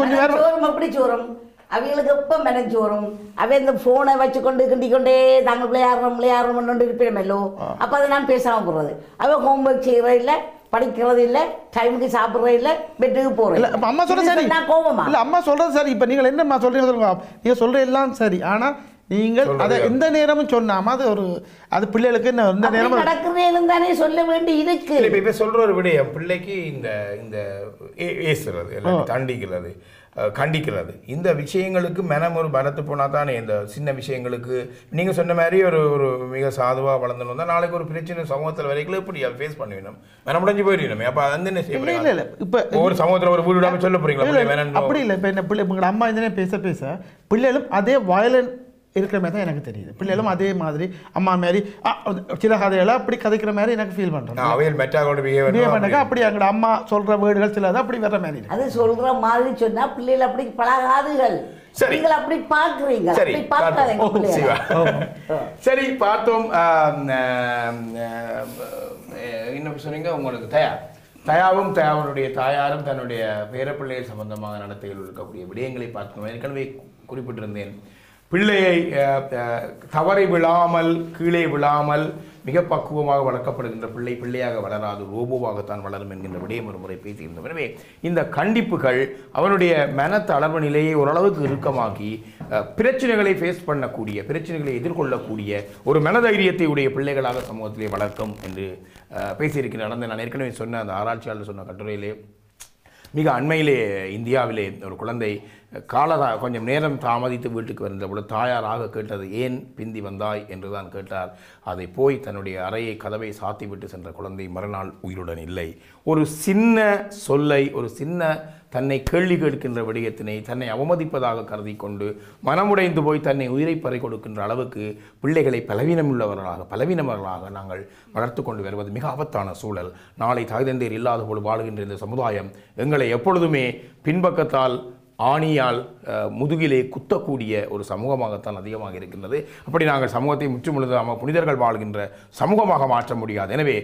கொஞ்சம் வேறு அப்படி சோறும் அவங்களுக்கு எப்போ மெனஞ்சு வரும். அவ இந்த ஃபோனை வச்சுக்கொண்டு கிண்டிக்கொண்டே தாங்கள் விளையாடுறோம் இருப்பேமல்லோ. அப்போ அதை நான் பேசாமல் போடுறது. அவன் ஹோம்ஒர்க் செய்கிறது இல்லை, படிக்கிறது இல்லை, டைமுக்கு சாப்பிட்றது இல்லை, பெட்டுக்கு போகிறது இல்லை. அம்மா சொல்கிறது சரி, கோபமா இல்லை அம்மா சொல்கிறது சரி. இப்போ நீங்கள் என்னம்மா சொல்கிறீங்க சொல்லுங்க, நீங்கள் சொல்கிற எல்லாம் சரி. ஆனால் நீங்கள் அதை எந்த நேரமும் சொன்னாம அது ஒரு அது பிள்ளைகளுக்கு இந்த நேரம் நடக்கிறேன்னு தானே சொல்ல வேண்டி இருக்கு. இப்போ சொல்கிற ஒரு விடயம் பிள்ளைக்கு இந்த இந்த ஏசுறது தண்டிக்கிறது கண்டிக்கிறது இந்த விஷயங்களுக்கு மனம் ஒரு பலத்து போனால் தானே இந்த சின்ன விஷயங்களுக்கு நீங்கள் சொன்ன மாதிரி ஒரு மிக சாதுவாக வளர்ந்துன்னு வந்தால் நாளைக்கு ஒரு பிரச்சனை சமூகத்தில் வரைக்கும் எப்படி அதை ஃபேஸ் பண்ணுவீங்க, மனம் முடிஞ்சு போயிடணும். அப்போ அது என்ன செய்ய இல்லை இப்போ ஒரு சமூகத்தில் ஒரு வீடு விடாமல் சொல்ல போகிறீங்களா? அப்படி இல்லை. இப்போ என்ன பிள்ளை உங்களோட அம்மா இந்த பேச பிள்ளைகளும் அதே வயலண்ட் இருக்கிற மாதிரி தான் எனக்கு தெரியுது. பிள்ளைகளும் அதே மாதிரி அம்மா மாதிரி சில கதைகளை அப்படி கதைக்கிற மாதிரி எனக்கு ஃபீல் பண்ணுறேன். அப்படி எங்களோட அம்மா சொல்கிற வேர்டுகள் சில அப்படி வர்ற மாதிரி அது சொல்கிற மாதிரி சொன்னால் பிள்ளைகள் அப்படி பழகாதுகள். நீங்கள் அப்படி பார்க்குறீங்க, அப்படி பார்க்காதீங்க. சரி பார்த்தோம். என்ன சொன்னீங்க உங்களுக்கு தயாவும் தயாவுடைய தாயாரும் தன்னுடைய பேரப்பிள்ளைகள் சம்பந்தமாக நடத்தையில் இருக்கக்கூடிய விடயங்களை பார்க்கணும். ஏற்கனவே குறிப்பிட்டிருந்தேன், பிள்ளையை தவறி விழாமல் கீழே விழாமல் மிக பக்குவமாக வளர்க்கப்படுகின்ற பிள்ளை பிள்ளையாக வளராது, ரோபோவாகத்தான் வளரும் என்கின்ற விடயம் ஒரு முறை பேசியிருந்தோம். எனவே இந்த கண்டிப்புகள் அவனுடைய மனத்தளர்வு நிலையை ஓரளவுக்கு இறுக்கமாக்கி பிரச்சனைகளை ஃபேஸ் பண்ணக்கூடிய, பிரச்சனைகளை எதிர்கொள்ளக்கூடிய ஒரு மனதைரியத்தை உடைய பிள்ளைகளாக சமூகத்திலே வளர்க்கும் என்று பேசியிருக்கிற நடந்த நான் ஏற்கனவே சொன்ன அந்த ஆராய்ச்சியாளர் சொன்ன கட்டுரையிலே மிக அண்மையிலே இந்தியாவிலே ஒரு குழந்தை கொஞ்சம் நேரம் தாமதித்து வீட்டுக்கு வந்தபோது தாயாராக கேட்டது, ஏன் பிந்தி வந்தாய் என்று தான் கேட்டார். அதை போய் தன்னுடைய அறையை கதவை சாத்திவிட்டு சென்ற குழந்தை மறுநாள் உயிருடன் இல்லை. ஒரு சின்ன சொல்லை, ஒரு சின்ன தன்னை கேள்வி கேட்கின்ற விடயத்தினை தன்னை அவமதிப்பதாக கருதி கொண்டு மனமுடைந்து போய் தன்னை உயிரை பறி கொடுக்கின்ற அளவுக்கு பிள்ளைகளை பலவீனமர்களாக நாங்கள் வளர்த்து கொண்டு வருவது மிக ஆபத்தான சூழல். நாளை தாய் தந்தையர் இல்லாத போல் வாழுகின்ற இந்த சமுதாயம் எங்களை எப்பொழுதுமே பின்பக்கத்தால் ஆணியால் முதுகிலே குத்தக்கூடிய ஒரு சமூகமாகத்தான் அதிகமாக இருக்கின்றது. அப்படி நாங்கள் சமூகத்தை முற்றுமுழுதாக புனிதர்கள் வாழ்கின்ற சமூகமாக மாற்ற முடியாது. எனவே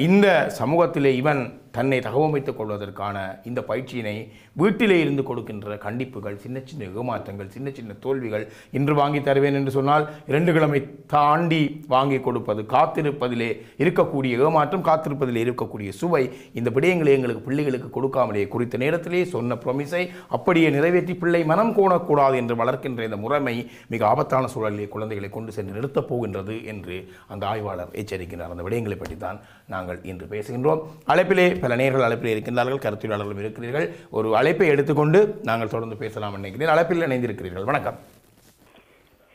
இந்த சமூகத்திலே இவன் தன்னை தகவமைத்துக் கொள்வதற்கான இந்த பயிற்சியினை வீட்டிலே இருந்து கொடுக்கின்ற கண்டிப்புகள், சின்ன சின்ன ஏமாற்றங்கள், சின்ன சின்ன தோல்விகள், இன்று வாங்கி தருவேன் என்று சொன்னால் 2 கிழமை தாண்டி வாங்கி கொடுப்பது, காத்திருப்பதிலே இருக்கக்கூடிய ஏமாற்றம், காத்திருப்பதிலே இருக்கக்கூடிய சுவை, இந்த விடயங்களை எங்களுக்கு பிள்ளைகளுக்கு கொடுக்காமலே குறித்த நேரத்திலே சொன்ன ப்ரொமிஸை அப்படியே நிறைவேற்றி பிள்ளை மனம் கோணக்கூடாது என்று வளர்க்கின்ற இந்த முறைமை மிக ஆபத்தான சூழலிலே குழந்தைகளை கொண்டு சென்று நிறுத்தப் போகின்றது என்று அந்த ஆய்வாளர் எச்சரிக்கின்றார். அந்த விடயங்களை பற்றி தான் நாங்கள் இன்று பேசுகின்றோம். அழைப்பிலே பல நேர்கள் அழைப்பில் இருக்கின்றார்கள், கருத்துரையாளர்களும் இருக்கிறீர்கள். ஒரு அழைப்பை எடுத்துக்கொண்டு நாங்கள் தொடர்ந்து பேசலாம் நினைக்கிறேன். அழைப்பில் இணைந்திருக்கிறீர்கள். வணக்கம்.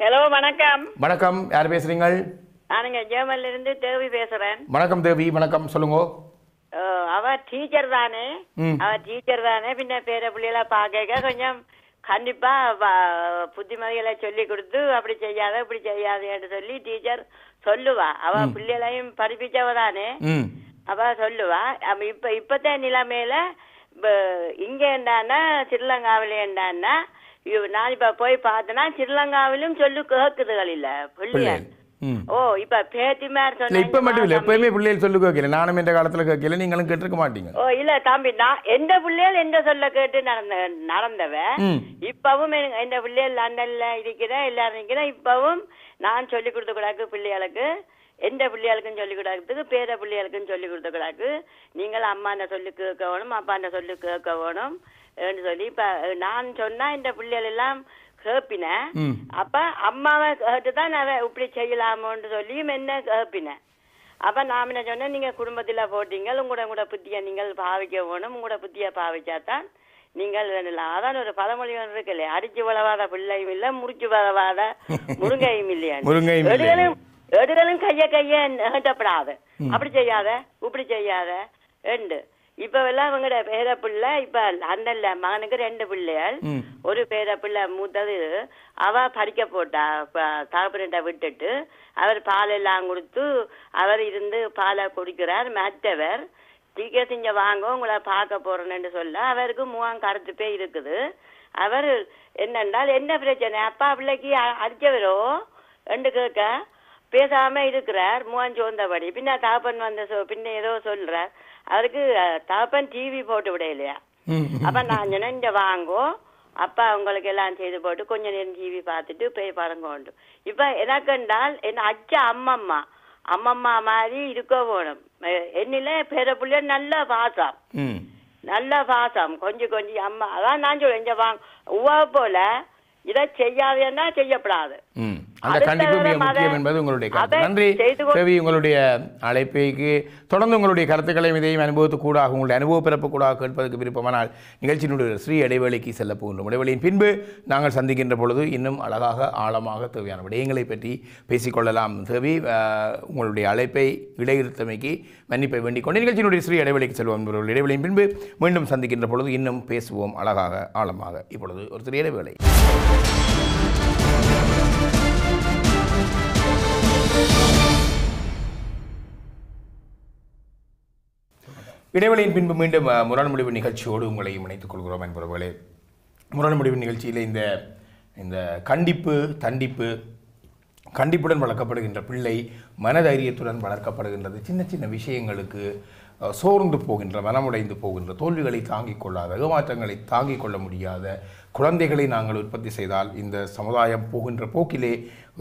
ஹலோ, வணக்கம். வணக்கம், யார் பேசுறீங்க? நானுங்க ஜெர்மன்ல இருந்து தேவி பேசுறேன். வணக்கம் தேவி, வணக்கம், சொல்லுங்க. அவ டீச்சர் தானே, பின்ன பேர பிள்ளைகள பாக்க கொஞ்சம் கண்டிப்பா புத்திமதிகளை சொல்லி கொடுத்து அப்படி செய்யாத இப்படி செய்யாதேன்னு சொல்லி டீச்சர் சொல்லுவா. அவ பிள்ளைகளையும் படிப்பிச்சவ தானே, அவ சொல்லுவா. இப்பத்த நிலைமையில இங்க என்னன்னா ஸ்ரீலங்காவில என்னன்னா நான் இப்ப போய் பார்த்தேன்னா ஸ்ரீலங்காவிலும் சொல்லு கேக்குதுகள் இல்ல பிள்ளைகள். ஓ, இப்ப பேத்திமார் சொன்ன இப்ப மட்டும் இல்ல, எப்பயுமே பிள்ளைகள் சொல்லு கேட்கல. நானும் இந்த காலத்துல கேட்கல, நீங்களும் கேட்டிருக்க மாட்டீங்க. ஓ இல்ல தம்பி, நான் எந்த பிள்ளைகள் எந்த சொல்ல கேட்டு நடந்தவ. இப்பவும் எந்த பிள்ளைகள் லண்டன்ல இருக்கிற எல்லாரும் இருக்கிற. இப்பவும் நான் சொல்லி கொடுத்த கூடாது பிள்ளைகளுக்கு, எந்த பிள்ளைகளுக்கும் சொல்லிக் கொடுக்கறதுக்கு, பேர பிள்ளைகளுக்கும் சொல்லிக் கொடுத்த கூடாது. நீங்கள் அம்மாண்ட சொல்லி கேட்க வேணும், அப்பாண்ட சொல்லி கேட்க வேணும் சொல்லி இப்ப நான் சொன்னா இந்த பிள்ளைகள் எல்லாம் கேப்பின. அப்ப அம்மாவை கேட்டுதான் நான் இப்படி செய்யலாமோன்னு சொல்லியும் என்ன கேப்பின. அப்ப நான் என்ன சொன்னேன், நீங்க குடும்பத்துல போட்டீங்க, உங்களோட புத்திய நீங்கள் பாவிக்க வேணும், உங்களோட புத்திய பாவிச்சாதான் நீங்கள் வேணலாம். அதான் ஒரு பழமொழி ஒன்று இருக்கு இல்லையா, அடிச்சு வளவாத பிள்ளையும் இல்ல, முறிச்சு வளவாத முருங்கையும் இல்லையா. எடுகளும் கைய நீட்டப்படாது, அப்படி செய்யாத இப்படி செய்யாத என்று. இப்ப எல்லாம் அவங்களோட பேர பிள்ளை இப்ப லண்டன்ல மகனுக்கு 2 பிள்ளைகள். ஒரு பேர பிள்ளை மூத்தது அவ படிக்க போட்டா, தகப்பன்கிட்ட விட்டுட்டு அவர் பால் எல்லாம் கொடுத்து அவர் இருந்து பாலை குடிக்கிறார். மற்றவர் டிக்கெட் இங்க வாங்க உங்களை பார்க்க போறேன்னு சொல்ல அவருக்கு முகம் கருத்துப்பே இருக்குது. அவர் என்னென்றால் என்ன பிரச்சனை, அப்பா பிள்ளைக்கு அடிச்சவரோ என்று கேட்க பேசாம இருக்கிறார் முகம் சோர்ந்தபடி. பின்ன தாப்பன் வந்த பின்ன ஏதோ சொல்றார். அவருக்கு தாப்பன் டிவி போட்டு விட இல்லையா. அப்ப நான் சொன்னேன், இங்க வாங்கோ அப்பா உங்களுக்கு எல்லாம் செய்து போட்டு கொஞ்ச நேரம் டிவி பார்த்துட்டு போய் படங்க உண்டு. இப்ப எனக்கு என்றால் என்ன அச்சா அம்மம்மா மாதிரி இருக்க வேணும். என்னில பேர பிள்ளை நல்ல பாசம் கொஞ்சம் அம்மா. அதான் நான் சொல்றேன், இங்க வாங்க உவா போல இதை செய்யாதேன்னா செய்யப்படாது. அந்த கண்டிப்பு மிக முக்கியம் என்பது உங்களுடைய கருத்து. நன்றி தேவி, உங்களுடைய அழைப்பைக்கு தொடர்ந்து உங்களுடைய கருத்துக்களை இதையும் அனுபவத்துக்கூடாக உங்களுடைய அனுபவ பிறப்பு கூட கேட்பதற்கு விருப்பமானால் நிகழ்ச்சியினுடைய ஸ்ரீ இடைவெளிக்கு செல்ல போகின்றோம். இடைவெளியின் பின்பு நாங்கள் சந்திக்கின்ற பொழுது இன்னும் அழகாக ஆழமாக தேவையான விடயங்களை பற்றி பேசிக்கொள்ளலாம். தேவி, உங்களுடைய அழைப்பை இடைநிறுத்தமைக்கு மன்னிப்பை வேண்டிக் கொண்டு நிகழ்ச்சியினுடைய ஸ்ரீ இடைவெளிக்கு செல்வோம். இடைவெளியின் பின்பு மீண்டும் சந்திக்கின்ற பொழுது இன்னும் பேசுவோம் அழகாக ஆழமாக. இப்பொழுது ஒரு சிறிய இடைவேளை. இடைவெளியின் பின்பு மீண்டும் முரண் முடிவு நிகழ்ச்சியோடு உங்களையும் இணைத்துக் கொள்கிறோம் என்பவர்களே. முரண் முடிவு நிகழ்ச்சியில் இந்த கண்டிப்புடன் வளர்க்கப்படுகின்ற பிள்ளை மனதைரியத்துடன் வளர்க்கப்படுகின்றது. சின்ன சின்ன விஷயங்களுக்கு சோர்ந்து போகின்ற, மனமுடைந்து போகின்ற, தோல்விகளை தாங்கிக் கொள்ளாத, ஏமாற்றங்களை தாங்கிக் கொள்ள முடியாத குழந்தைகளை நாங்கள் உற்பத்தி செய்தால் இந்த சமுதாயம் போகின்ற போக்கிலே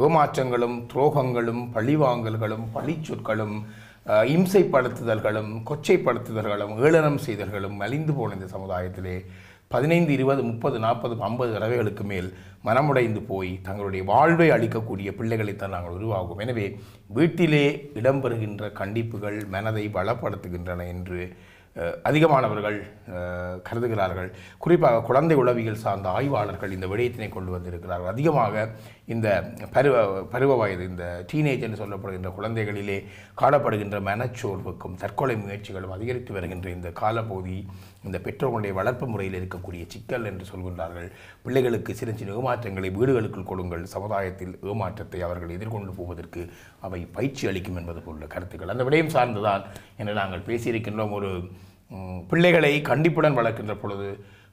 ஏமாற்றங்களும் துரோகங்களும் பழிவாங்கல்களும் பழிச்சொற்களும் இம்சைப்படுத்துதல்களும் கொச்சைப்படுத்துதல்களும் ஏளனம் செய்தல்களும் மலிந்து போன இந்த சமுதாயத்திலே 15, 20, 30, 40, 50 தடவைகளுக்கு மேல் மனமுடைந்து போய் தங்களுடைய வாழ்வை அளிக்கக்கூடிய பிள்ளைகளைத்தான் நாங்கள் உருவாகும். எனவே வீட்டிலே இடம்பெறுகின்ற கண்டிப்புகள் மனதை பலப்படுத்துகின்றன என்று அதிகமானவர்கள் கருதுகிறார்கள். குறிப்பாக குழந்தை உளவியல் சார்ந்த ஆய்வாளர்கள் இந்த விடயத்தினை கொண்டு வந்திருக்கிறார்கள். அதிகமாக இந்த பருவ வயது, இந்த டீனேஜ் என்று சொல்லப்படுகின்ற குழந்தைகளிலே காணப்படுகின்ற மனச்சோர்வுக்கும் தற்கொலை முயற்சிகளும் அதிகரித்து வருகின்ற இந்த காலப்பகுதி இந்த பெற்றோர்களுடைய வளர்ப்பு முறையில் இருக்கக்கூடிய சிக்கல் என்று சொல்கின்றார்கள். பிள்ளைகளுக்கு சிறு சின்ன ஏமாற்றங்களை வீடுகளுக்குள் கொடுங்கள், சமுதாயத்தில் ஏமாற்றத்தை அவர்கள் எதிர்கொண்டு போவதற்கு அவை பயிற்சி அளிக்கும் என்பது போன்ற கருத்துக்கள் அந்த விடயம் சார்ந்துதான் என்று நாங்கள் பேசியிருக்கின்றோம். ஒரு பிள்ளைகளை கண்டிப்புடன் வளர்க்கின்ற பொழுது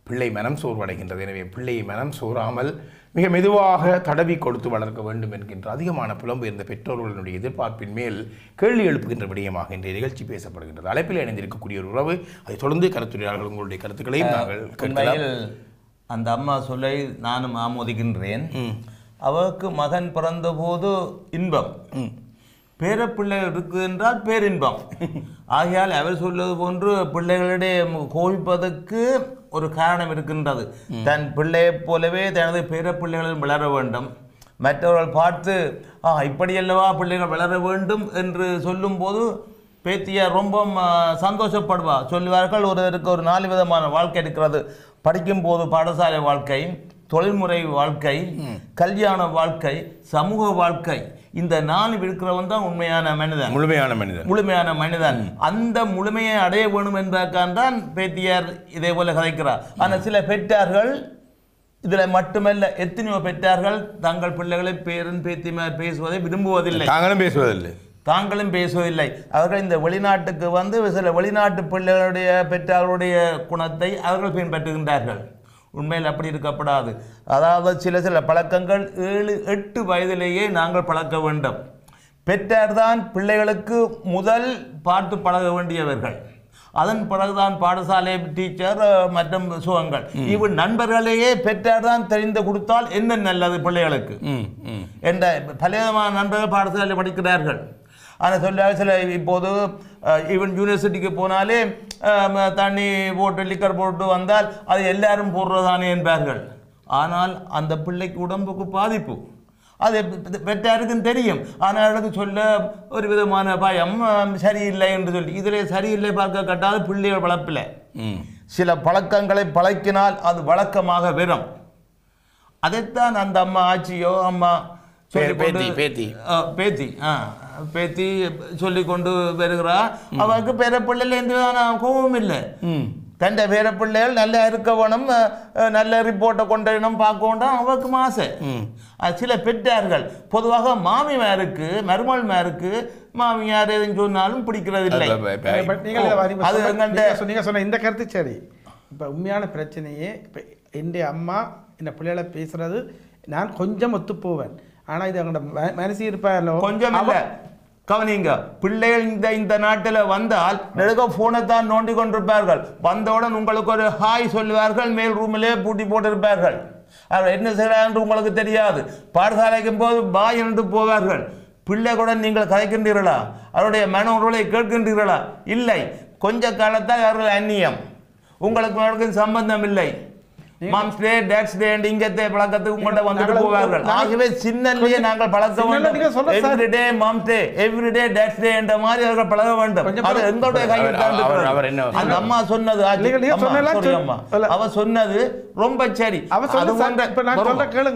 பிள்ளை மனம் சோர்வடைகின்றது. எனவே பிள்ளையை மனம் சோறாமல் மிக மெதுவாக தடவி கொடுத்து வளர்க்க வேண்டும் என்கின்ற அதிகமான புலம்பெயர்ந்த பெற்றோர்களுடைய எதிர்பார்ப்பின் மேல் கேள்வி எழுப்புகின்ற விடயமாக இன்றைய நிகழ்ச்சி பேசப்படுகின்றது. அழைப்பில் இணைந்திருக்கக்கூடிய ஒரு உறவு, அதை தொடர்ந்து கருத்துரையாளர்கள் உங்களுடைய கருத்துக்களையும் நாங்கள் கேட்கலாம். அந்த அம்மா சொல்லை நானும் ஆமோதிக்கின்றேன். அவருக்கு மகன் பிறந்த போது இன்பம், பேரப்பிள்ளை இருக்கு என்றால் பேரின்பம். ஆகையால் அவர் சொல்வது போன்று பிள்ளைகளிடையே கோபிப்பதற்கு ஒரு காரணம் இருக்கின்றது. தன் பிள்ளையைப் போலவே தனது பேரப்பிள்ளைகளும் வளர வேண்டும். மற்றவர்கள் பார்த்து இப்படியல்லவா பிள்ளைகள் வளர வேண்டும் என்று சொல்லும்போது பேத்தியார் ரொம்ப சந்தோஷப்படுவா. சொல்லுவார்கள், ஒருவருக்கு ஒரு 4 விதமான வாழ்க்கை இருக்கிறது. படிக்கும் போது பாடசாலை வாழ்க்கை, தொழில்முறை வாழ்க்கை, கல்யாண வாழ்க்கை, சமூக வாழ்க்கை. இந்த 4 இருக்கிறவன் தான் உண்மையான மனிதன், முழுமையான மனிதன். அந்த முழுமையை அடைய வேணும் என்பதற்கான் தான் பேத்தியார் இதே போல கதைக்கிறார். ஆனால் சில பெற்றார்கள் இதில் மட்டுமல்ல, எத்தனையோ பெற்றார்கள் தங்கள் பிள்ளைகளை பேரன் பேத்திமார் பேசுவதை விரும்புவதில்லை, தாங்களும் பேசுவதில்லை. அவர்கள் இந்த வெளிநாட்டுக்கு வந்து சில வெளிநாட்டு பிள்ளைகளுடைய பெற்றார்களுடைய குணத்தை அவர்கள் பின்பற்றுகின்றார்கள். உண்மையில் அப்படி இருக்கப்படாது. அதாவது சில பழக்கங்கள் 7-8 வயதிலேயே நாங்கள் பழக்க வேண்டும். பெற்றார்தான் பிள்ளைகளுக்கு முதல் பார்த்து பழக வேண்டியவர்கள். அதன் பிறகுதான் பாடசாலை டீச்சர் மற்றும் சுகங்கள். இவன் நண்பர்களையே பெற்றார்தான் தெரிந்து கொடுத்தால் என்ன நல்லது பிள்ளைகளுக்கு என்ற பலவிதமான நண்பர்கள் பாடசாலையில் படிக்கிறார்கள். ஆனால் சொல்ல சில இப்போது ஈவன் யூனிவர்சிட்டிக்கு போனாலே தண்ணி போட்டு லிக்கர் போட்டு வந்தால் அது எல்லாரும் போடுறதானே என்பார்கள். ஆனால் அந்த பிள்ளைக்கு உடம்புக்கு பாதிப்பு, அது பெற்றாருக்கும் தெரியும். ஆனால் அவர்களுக்கு சொல்ல ஒரு விதமான பயம், சரியில்லை என்று சொல்லி. இதில் சரியில்லை பார்க்க கட்டாது பிள்ளைகள் வளர்ப்பில் சில பழக்கங்களை பழக்கினால் அது வழக்கமாக வரும். அதைத்தான் அந்த அம்மா ஆச்சியோ அம்மா பேத்தி சொல்லி கொண்டு வருகிறா. அவருக்கு பேரப்பிள்ளைல எந்த கோபமும் இல்லை. தன் பேரப்பிள்ளைகள் நல்லா இருக்க வேணும், நல்ல ரிப்போர்ட்டை கொண்டணும் பார்க்கணும் அவருக்கு ஆசை. சில பெற்றார்கள் பொதுவாக மாமியாருக்கு மருமகள்மாருக்கு மாமியார் எதுன்னு சொன்னாலும் பிடிக்கிறது இல்லை. நீங்கள் சொன்ன இந்த கருத்து சரி. இப்போ உண்மையான பிரச்சனையே இப்போ என்னுடைய அம்மா இந்த பிள்ளைகளை பேசுறது நான் கொஞ்சம் ஒத்து போவேன். ஆனால் இது அவங்களோட மனசு இருப்பாரோ கொஞ்சம் இல்லை. கவனிங்க, பிள்ளைகள் இந்த நாட்டில் வந்தால் நெடுக ஃபோனை தான் நோண்டி கொண்டிருப்பார்கள். வந்தவுடன் உங்களுக்கு ஒரு ஹாய் சொல்லுவார்கள், மேல் ரூமிலே பூட்டி போட்டிருப்பார்கள். அவர் என்ன செய்கிறார் என்று உங்களுக்கு தெரியாது. பாடசாலைக்கும் போது பாய் என்று போவார்கள். பிள்ளை கூட நீங்கள் கதைக்கின்றீர்களா? அவருடைய மன உணர்வுகளை கேட்கின்றீர்களா? இல்லை. கொஞ்ச காலத்தால் அவர்கள் அந்நியம், உங்களுக்கு சம்பந்தம் இல்லை. மாம்ஸ் டே, டாட்ஸ் டே இங்கத்தை பழக்கத்துக்கு உங்கள்கிட்ட வந்துட்டு போவார்கள். ஆகவே சின்னல்லையே நாங்கள் பழக்க வேண்டும். எவ்ரிடே மாம்ஸ் டே, எவ்ரிடே டாட்ஸ் டே என்ற மாதிரி அவர்கள் பழக வேண்டும். அது எங்களுடைய கையில் தான். அந்த அம்மா சொன்னது, அவ சொன்னது ரொம்ப சரி.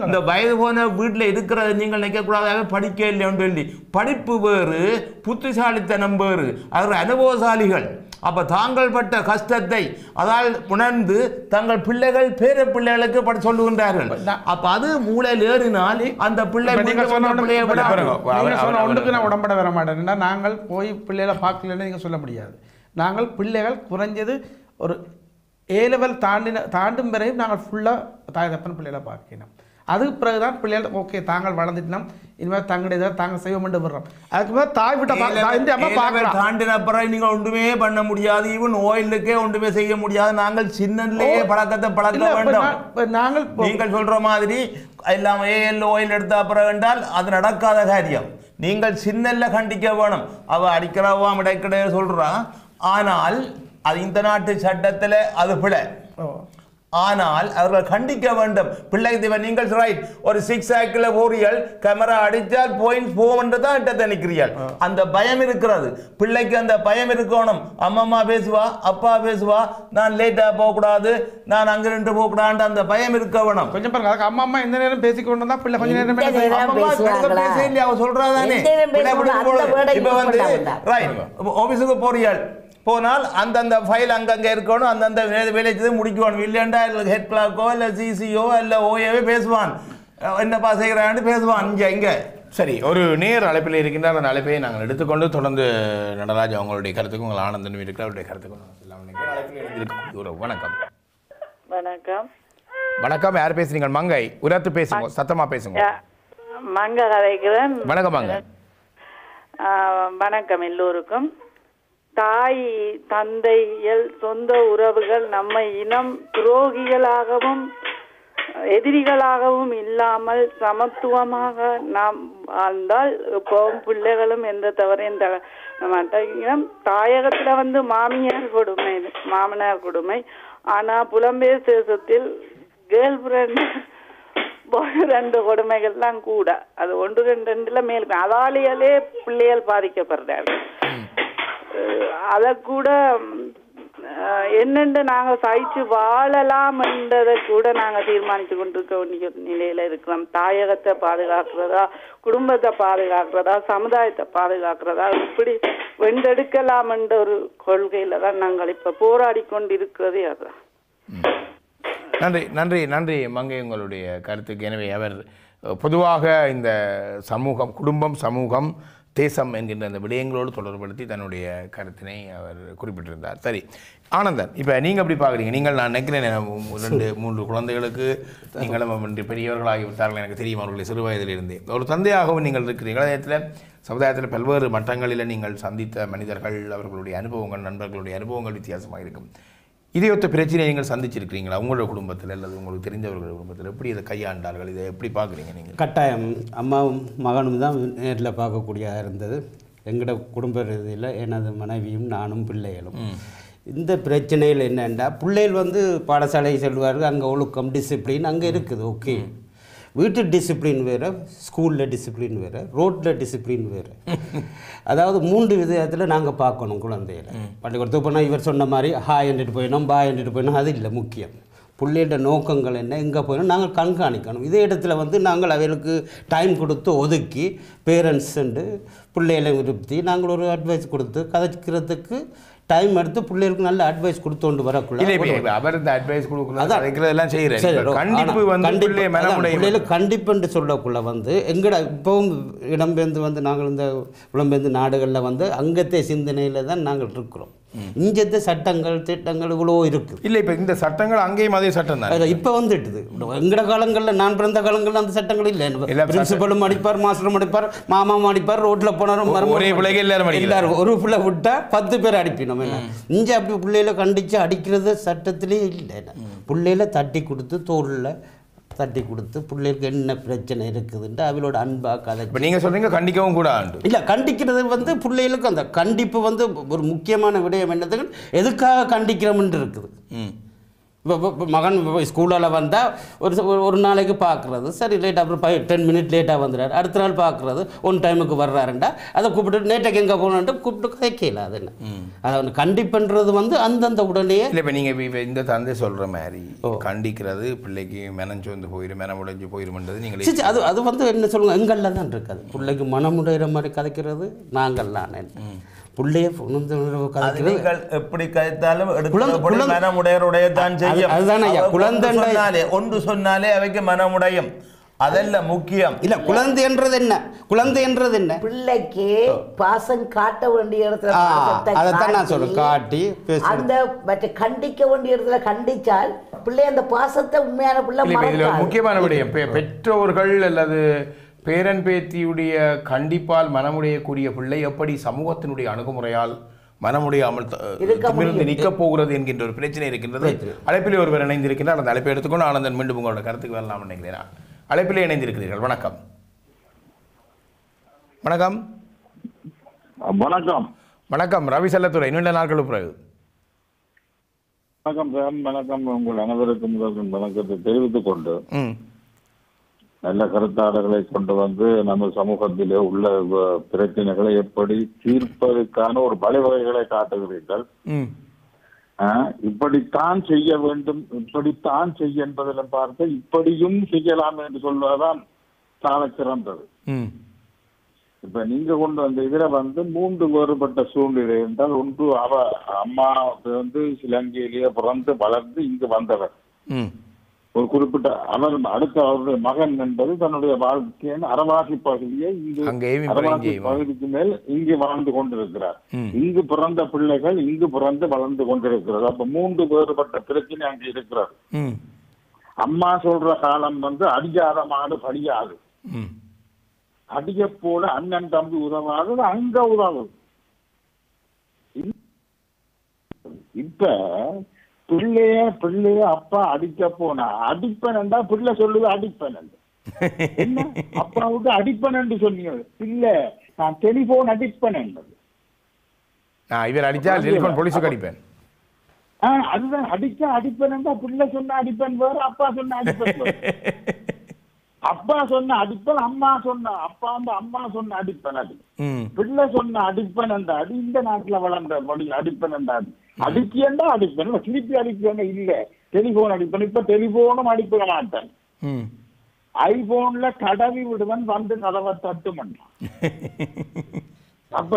இந்த வயது போன வீட்டில் இருக்கிறத நீங்கள் நினைக்க கூடாது, படிக்க இல்லைன்னு சொல்லி. படிப்பு வேறு, புத்திசாலித்தனம் வேறு. அவர்கள் அனுபவசாலிகள். அப்ப தாங்கள் பட்ட கஷ்டத்தை அதால் உணர்ந்து தங்கள் பிள்ளைகள் பேர பிள்ளைகளுக்கு படி சொல்லுகின்றார்கள். அப்ப அது மூளையில் ஏறினால் அந்த பிள்ளை ஒன்றுக்கு நான் உடம்பட வர மாட்டேன். நாங்கள் போய் பிள்ளைகளை பார்க்கலன்னு நீங்க சொல்ல முடியாது. நாங்கள் பிள்ளைகள் குறைஞ்சது ஒரு A லெவல் தாண்டும் வரையும் நாங்கள் ஃபுல்லாக தாய் தப்பன் பிள்ளைகளை பார்க்கணும். அதுக்கு பிறகுதான் பிள்ளைகள் ஓகே தாங்கள் வளர்ந்துட்டோம், இனிமேல் தங்களுடைய தாங்கள் செய்வோம் என்று விடுறோம். அதுக்கு மேலே தாய் விட்ட தாண்டின பிறகு நீங்கள் ஒன்றுமே பண்ண முடியாது. ஈவன் ஓயிலுக்கே ஒன்றுமே செய்ய முடியாது. நாங்கள் சின்னன்லேயே பழக்கத்தை பழக்க வேண்டும். நீங்கள் சொல்ற மாதிரி எல்லாம் ஓயில் எடுத்த பிறகு என்றால் அது நடக்காத காரியம். நீங்கள் சின்னல்ல கண்டிக்க வேணும். அவ அடிக்கிறவாம் இடைக்கிடைய சொல்றான். ஆனால் அது இந்த நாட்டு சட்டத்தில் அது பிழை. ஆனால் அவர்கள் கண்டிக்க வேண்டும். பிள்ளைக்கு நீங்கள் ரைட் ஒரு 6 ஆக்கில் போறியல் கேமரா அடித்தால் பாயிண்ட்ஸ் போவென்று தான் இட்ட நிற்கிறீர்கள். அந்த பயம் இருக்கிறது. பிள்ளைக்கு அந்த பயம் இருக்கணும். அம்மா பேசுவா, அப்பா பேசுவா, நான் லேட்டாக போகக்கூடாது, நான் அங்கே நின்று போகக்கூடாது, அந்த பயம் இருக்க வேணும். கொஞ்சம் பாருங்க, அம்மா இந்த நேரம் பேசிக்கொண்டு தான் பிள்ளை கொஞ்ச நேரம் பேச அவ சொல்றாதானே. இப்ப வந்து ரைட் ஆபீஸுக்கு போறியல், போனால் அந்தந்த ஃபைல் அங்கங்கே இருக்கணும், அந்தந்த வேலை செய்து முடிக்கணும். இல்லைண்டா ஹெட் கிளார்க்கோ இல்லை சிசிஓ இல்லை ஓஏவே பேசுவான், என்னப்பா செய்கிறான்னு பேசுவான் இங்கே. சரி, ஒரு நேர் அழைப்பில் இருக்கின்றார். அந்த அழைப்பை நாங்கள் எடுத்துக்கொண்டு தொடர்ந்து நடராஜ் அவங்களுடைய கருத்துக்கும் உங்கள் ஆனந்தன் இருக்கிற அவருடைய கருத்துக்கும் வணக்கம். வணக்கம். வணக்கம். யார் பேசுறீங்க? மங்கை. உரத்து பேசுங்க, சத்தமா பேசுங்க. மங்க கதைக்கிறேன். வணக்கம் மங்கை. வணக்கம் எல்லோருக்கும். தாய் தந்தைகள் சொந்த உறவுகள் நம்மை இனம் துரோகிகளாகவும் எதிரிகளாகவும் இல்லாமல் சமத்துவமாக நாம் வாழ்ந்தால் இப்போவும் பிள்ளைகளும் எந்த தவறையும் மாட்டோம். தாயகத்துல மாமியார் கொடுமை, மாமனார் கொடுமை. ஆனா புலம்பெயர் தேசத்தில் கேர்ள் ஃப்ரெண்ட் ரெண்டு கொடுமைகள்லாம் கூட. அது 1-2 மேல் அதாலேயே பிள்ளைகள் பாதிக்கப்படுறார்கள். அதை கூட என்னென்று நாங்கள் சகிச்சு வாழலாம் என்றதை கூட நாங்கள் தீர்மானித்து கொண்டிருக்க வேண்டிய நிலையில இருக்கிறோம். தாயகத்தை பாதுகாக்கிறதா, குடும்பத்தை பாதுகாக்கிறதா, சமுதாயத்தை பாதுகாக்கிறதா, இப்படி வென்றெடுக்கலாம் என்ற ஒரு கொள்கையில தான் நாங்கள் இப்ப போராடி கொண்டிருக்கிறதே. அதுதான். நன்றி நன்றி நன்றி மங்கை உங்களுடைய கருத்துக்கு. எனவே அவர் பொதுவாக இந்த சமூகம், குடும்பம், சமூகம், தேசம் என்கின்ற அந்த விடயங்களோடு தொடர்படுத்தி தன்னுடைய கருத்தினை அவர் குறிப்பிட்டிருந்தார். சரி ஆனந்தன், இப்போ நீங்கள் எப்படி பார்க்குறீங்க? நீங்கள், நான் நினைக்கிறேன் 2-3 குழந்தைகளுக்கு நீங்களும் பெரியவர்களாகி விட்டார்கள், எனக்கு தெரியும் அவர்களுடைய சிறு வயதிலிருந்தே. ஒரு தந்தையாகவும் நீங்கள் இருக்கிறீர்கள். நேரத்தில் சமுதாயத்தில் பல்வேறு மட்டங்களில் நீங்கள் சந்தித்த மனிதர்கள், அவர்களுடைய அனுபவங்கள், நண்பர்களுடைய அனுபவங்கள் வித்தியாசமாக இருக்கும். இதையொத்த பிரச்சனையை நீங்கள் சந்திச்சிருக்கிறீங்களா உங்களோட குடும்பத்தில் அல்லது உங்களுக்கு தெரிஞ்சவர்களுடைய குடும்பத்தில்? எப்படி இதை கையாண்டார்கள்? இதை எப்படி பார்க்குறீங்க நீங்கள்? கட்டாயம் அம்மாவும் மகனும் தான் நேரில் பார்க்கக்கூடியதாக இருந்தது. எங்களோட குடும்ப ரீதியில் எனது மனைவியும் நானும் பிள்ளைகளும். இந்த பிரச்சனையில் என்னென்னா, பிள்ளைகள் பாடசாலை செல்வார்கள், அங்கே ஒழுக்கம் டிசிப்ளின் அங்கே இருக்குது. ஓகே, வீட்டு டிசிப்ளின் வேறு, ஸ்கூலில் டிசிப்ளின் வேறு, ரோட்டில் டிசிப்ளின் வேறு. அதாவது 3 விதத்தில் நாங்கள் பார்க்கணும் குழந்தைகளை. பள்ளிக்கூடத்துக்கு போனால் இவர் சொன்ன மாதிரி ஹாய் என்றிட்டு போயிடணும், பாய் என்றிட்டு போயிடணும், அது இல்லை முக்கியம். பிள்ளைகளோட நோக்கங்கள் என்ன, எங்கே போயிடணும் நாங்கள் கண்காணிக்கணும். இதே இடத்துல நாங்கள் அவர்களுக்கு டைம் கொடுத்து ஒதுக்கி பேரண்ட்ஸுண்டு பிள்ளைகளை விருப்பி நாங்கள் ஒரு அட்வைஸ் கொடுத்து கதைக்கிறதுக்கு டைம் எடுத்து பிள்ளைகளுக்கு நல்ல அட்வைஸ் கொடுத்து வரக்குள்ள அவர் இந்த அட்வைஸ் கொடுக்குறதெல்லாம் செய்யறாரு. கண்டிப்புன்னு சொல்லக்குள்ள எங்கட இப்பவும் இடம்பெயர்ந்து நாங்கள் இந்த புலம்பெயர்ந்து நாடுகளில் அங்கத்தை சிந்தனையில தான் நாங்கள் இருக்கிறோம். இங்கத்த சட்டங்கள் திட்டங்கள் இவ்வளோ இருக்குது. இல்லை, இப்போ இந்த சட்டங்கள் அங்கேயும் அதே சட்டம் தான் இப்போ வந்துட்டுது. எங்கட காலங்களில், நான் பிறந்த காலங்களில் அந்த சட்டங்கள் இல்லை. பிரின்சிபலும் அடிப்பார், மாஸ்டரும் அடிப்பார், மாமாவும் அடிப்பார், ரோட்டில் போனாரும் ஒரே பிள்ளைகள் எல்லாரும் ஒரு பிள்ளை விட்டா 10 பேர் அடிப்பினோம். என்ன இங்கே அப்படி பிள்ளைகளை கண்டித்து அடிக்கிறது சட்டத்திலே இல்லை. பிள்ளைகளை தட்டி கொடுத்து தோளில் தட்டி கொடுத்து பிள்ளைகளுக்கு என்ன பிரச்சனை இருக்குதுன்ட்டு அவளோட அன்பாக கதை. இப்போ நீங்கள் சொல்கிறீங்க கண்டிக்கவும் கூட இல்லை, கண்டிக்கிறது பிள்ளைகளுக்கு அந்த கண்டிப்பு ஒரு முக்கியமான விடயம் என்னதுக்கு எதுக்காக கண்டிக்கிறோம்னு இருக்குது. இப்போ மகன் ஸ்கூலில் வந்தால் ஒரு நாளைக்கு பார்க்குறது சரி, லேட் அப்புறம் 10 மினிட் லேட்டாக வந்துடுறாரு. அடுத்த நாள் பார்க்குறது ஒன் டைமுக்கு வர்றாருண்டா அதை கூப்பிட்டு நேற்றுக்கு எங்கே போகணுன்ட்டு கூப்பிட்டு கதைக்கல. அது என்ன அதை கண்டிப்புன்றது அந்தந்த உடனே இல்லை. இப்போ நீங்கள் இந்த தந்தை சொல்கிற மாதிரி கண்டிக்கிறது பிள்ளைக்கு மனஞ்சு போயிடும், மனம் உடைஞ்சு போயிடும்ன்றது நீங்கள் அது என்ன சொல்லுங்கள், எங்கள்லாம் தான் இருக்காது. பிள்ளைக்கு மனமுடைகிற மாதிரி கதைக்கிறது நாங்கள்லாம் பிள்ளைய எப்படி கதைத்தாலும் மனமுடையருடையதான் செய்யும். ஒன்று சொன்னாலே அவைக்கு மனமுடையும், அதெல்லாம் முக்கியம். இல்ல குழந்தை என்றது என்ன, குழந்தை என்றது என்ன, பிள்ளைக்கு பாசம் காட்ட வேண்டிய இடத்துல அதைத்தான் நான் சொல்றேன், காட்டி அந்த மற்ற கண்டிக்க வேண்டிய இடத்துல கண்டிச்சால் பிள்ளை அந்த பாசத்தை உண்மையான பிள்ளை. முக்கியமான விடயம், பெற்றோர்கள் அல்லது பேரன் பேத்தியுடைய கண்டிப்பால் மனமுடையக்கூடிய பிள்ளை எப்படி சமூகத்தினுடைய அணுகுமுறையால் மனமுடையாமல் நிற்கப் போகிறது என்கின்ற ஒரு பிரச்சனை இருக்கின்றது. அழைப்பிலே ஒருவர் இணைந்திருக்கிறார். அந்த அழைப்பை எடுத்துக்கொண்டு ஆனந்தன் மீண்டும் உங்களோட கருத்துக்கு வரலாம் நினைக்கிறேன். அழைப்பிலே இணைந்திருக்கிறீர்கள். வணக்கம். வணக்கம். வணக்கம். வணக்கம். ரவி செல்லத்துறை, நீண்ட நாட்களுக்கு பிறகு. வணக்கம் சார். வணக்கம். உங்கள் அனைவருக்கும் வணக்கத்தை தெரிவித்துக் கொண்டு நல்ல கருத்தாளர்களை கொண்டு நம்ம சமூகத்திலே உள்ள பிரச்சனைகளை எப்படி தீர்ப்பதற்கான ஒரு வழிவகைகளை காட்டுகிறீர்கள். இப்படித்தான் செய்ய வேண்டும், இப்படித்தான் செய்ய என்பதிலும் பார்த்து இப்படியும் செய்யலாம் என்று சொல்வதுதான் சால சிறந்தது. இப்ப இப்ப நீங்க கொண்டு வந்த இதுல வந்து 3 வேறுபட்ட சூழ்நிலை என்றால் ஒன்று அம்மா வந்து இலங்கையிலேயே பிறந்து வளர்ந்து இங்கு வந்தவர். ஒரு குறிப்பிட்ட அடுத்த அவருடைய மகன் என்பது தன்னுடைய வாழ்க்கையின் அரவாசி பகுதியை அரவாசி பகுதிக்கு மேல் இங்கு வாழ்ந்து கொண்டிருக்கிறார். இங்கு பிறந்த பிள்ளைகள் இங்கு பிறந்து வளர்ந்து கொண்டிருக்கிறது. அப்ப 3 வேறுபட்ட பிரச்சனை அங்கு இருக்கிறது. அம்மா சொல்ற காலம் வந்து அடியாத மாடு படியாது, அடிய போல அண்ணன் தம்பி உதவாது, அங்க உதவுது. இப்ப பிள்ளைய அப்பா அடிக்க போனா அடிப்பனண்டா பிள்ளை சொல்லுது அடிப்பன். என்ன அப்பாவுக்கு அடிப்பன் என்று சொன்னீங்க? இல்ல, நான் டெலிபோன் அடிப்பன் என்பது. இவர் அடிச்சா டெலிபோன் போலீஸுக்கு அடிப்பேன். அதுதான் அடிப்பன். பிள்ளை சொன்ன அடிப்பன் வேறு, அப்பா சொன்ன அடிப்பன் வேறு. அப்பா சொன்ன அடிப்பன், அம்மா சொன்ன அப்பா வந்து அம்மா சொன்ன அடிப்பன் அடி. பிள்ளை சொன்ன அடிப்பன் என்ற அடி இந்த நாட்டுல வளர்ந்த அடிப்பன் என்ற அடி. அடிக்கேண்டா அடிப்பன், திருப்பி அடிப்பேன் இல்ல டெலிபோன் அடிப்பேன். இப்ப டெலிபோனும் அடிப்ப மாட்டேன், ஐபோன்ல கடவி விடுவன் வந்து கதவை தட்டு மாட்டான். அப்ப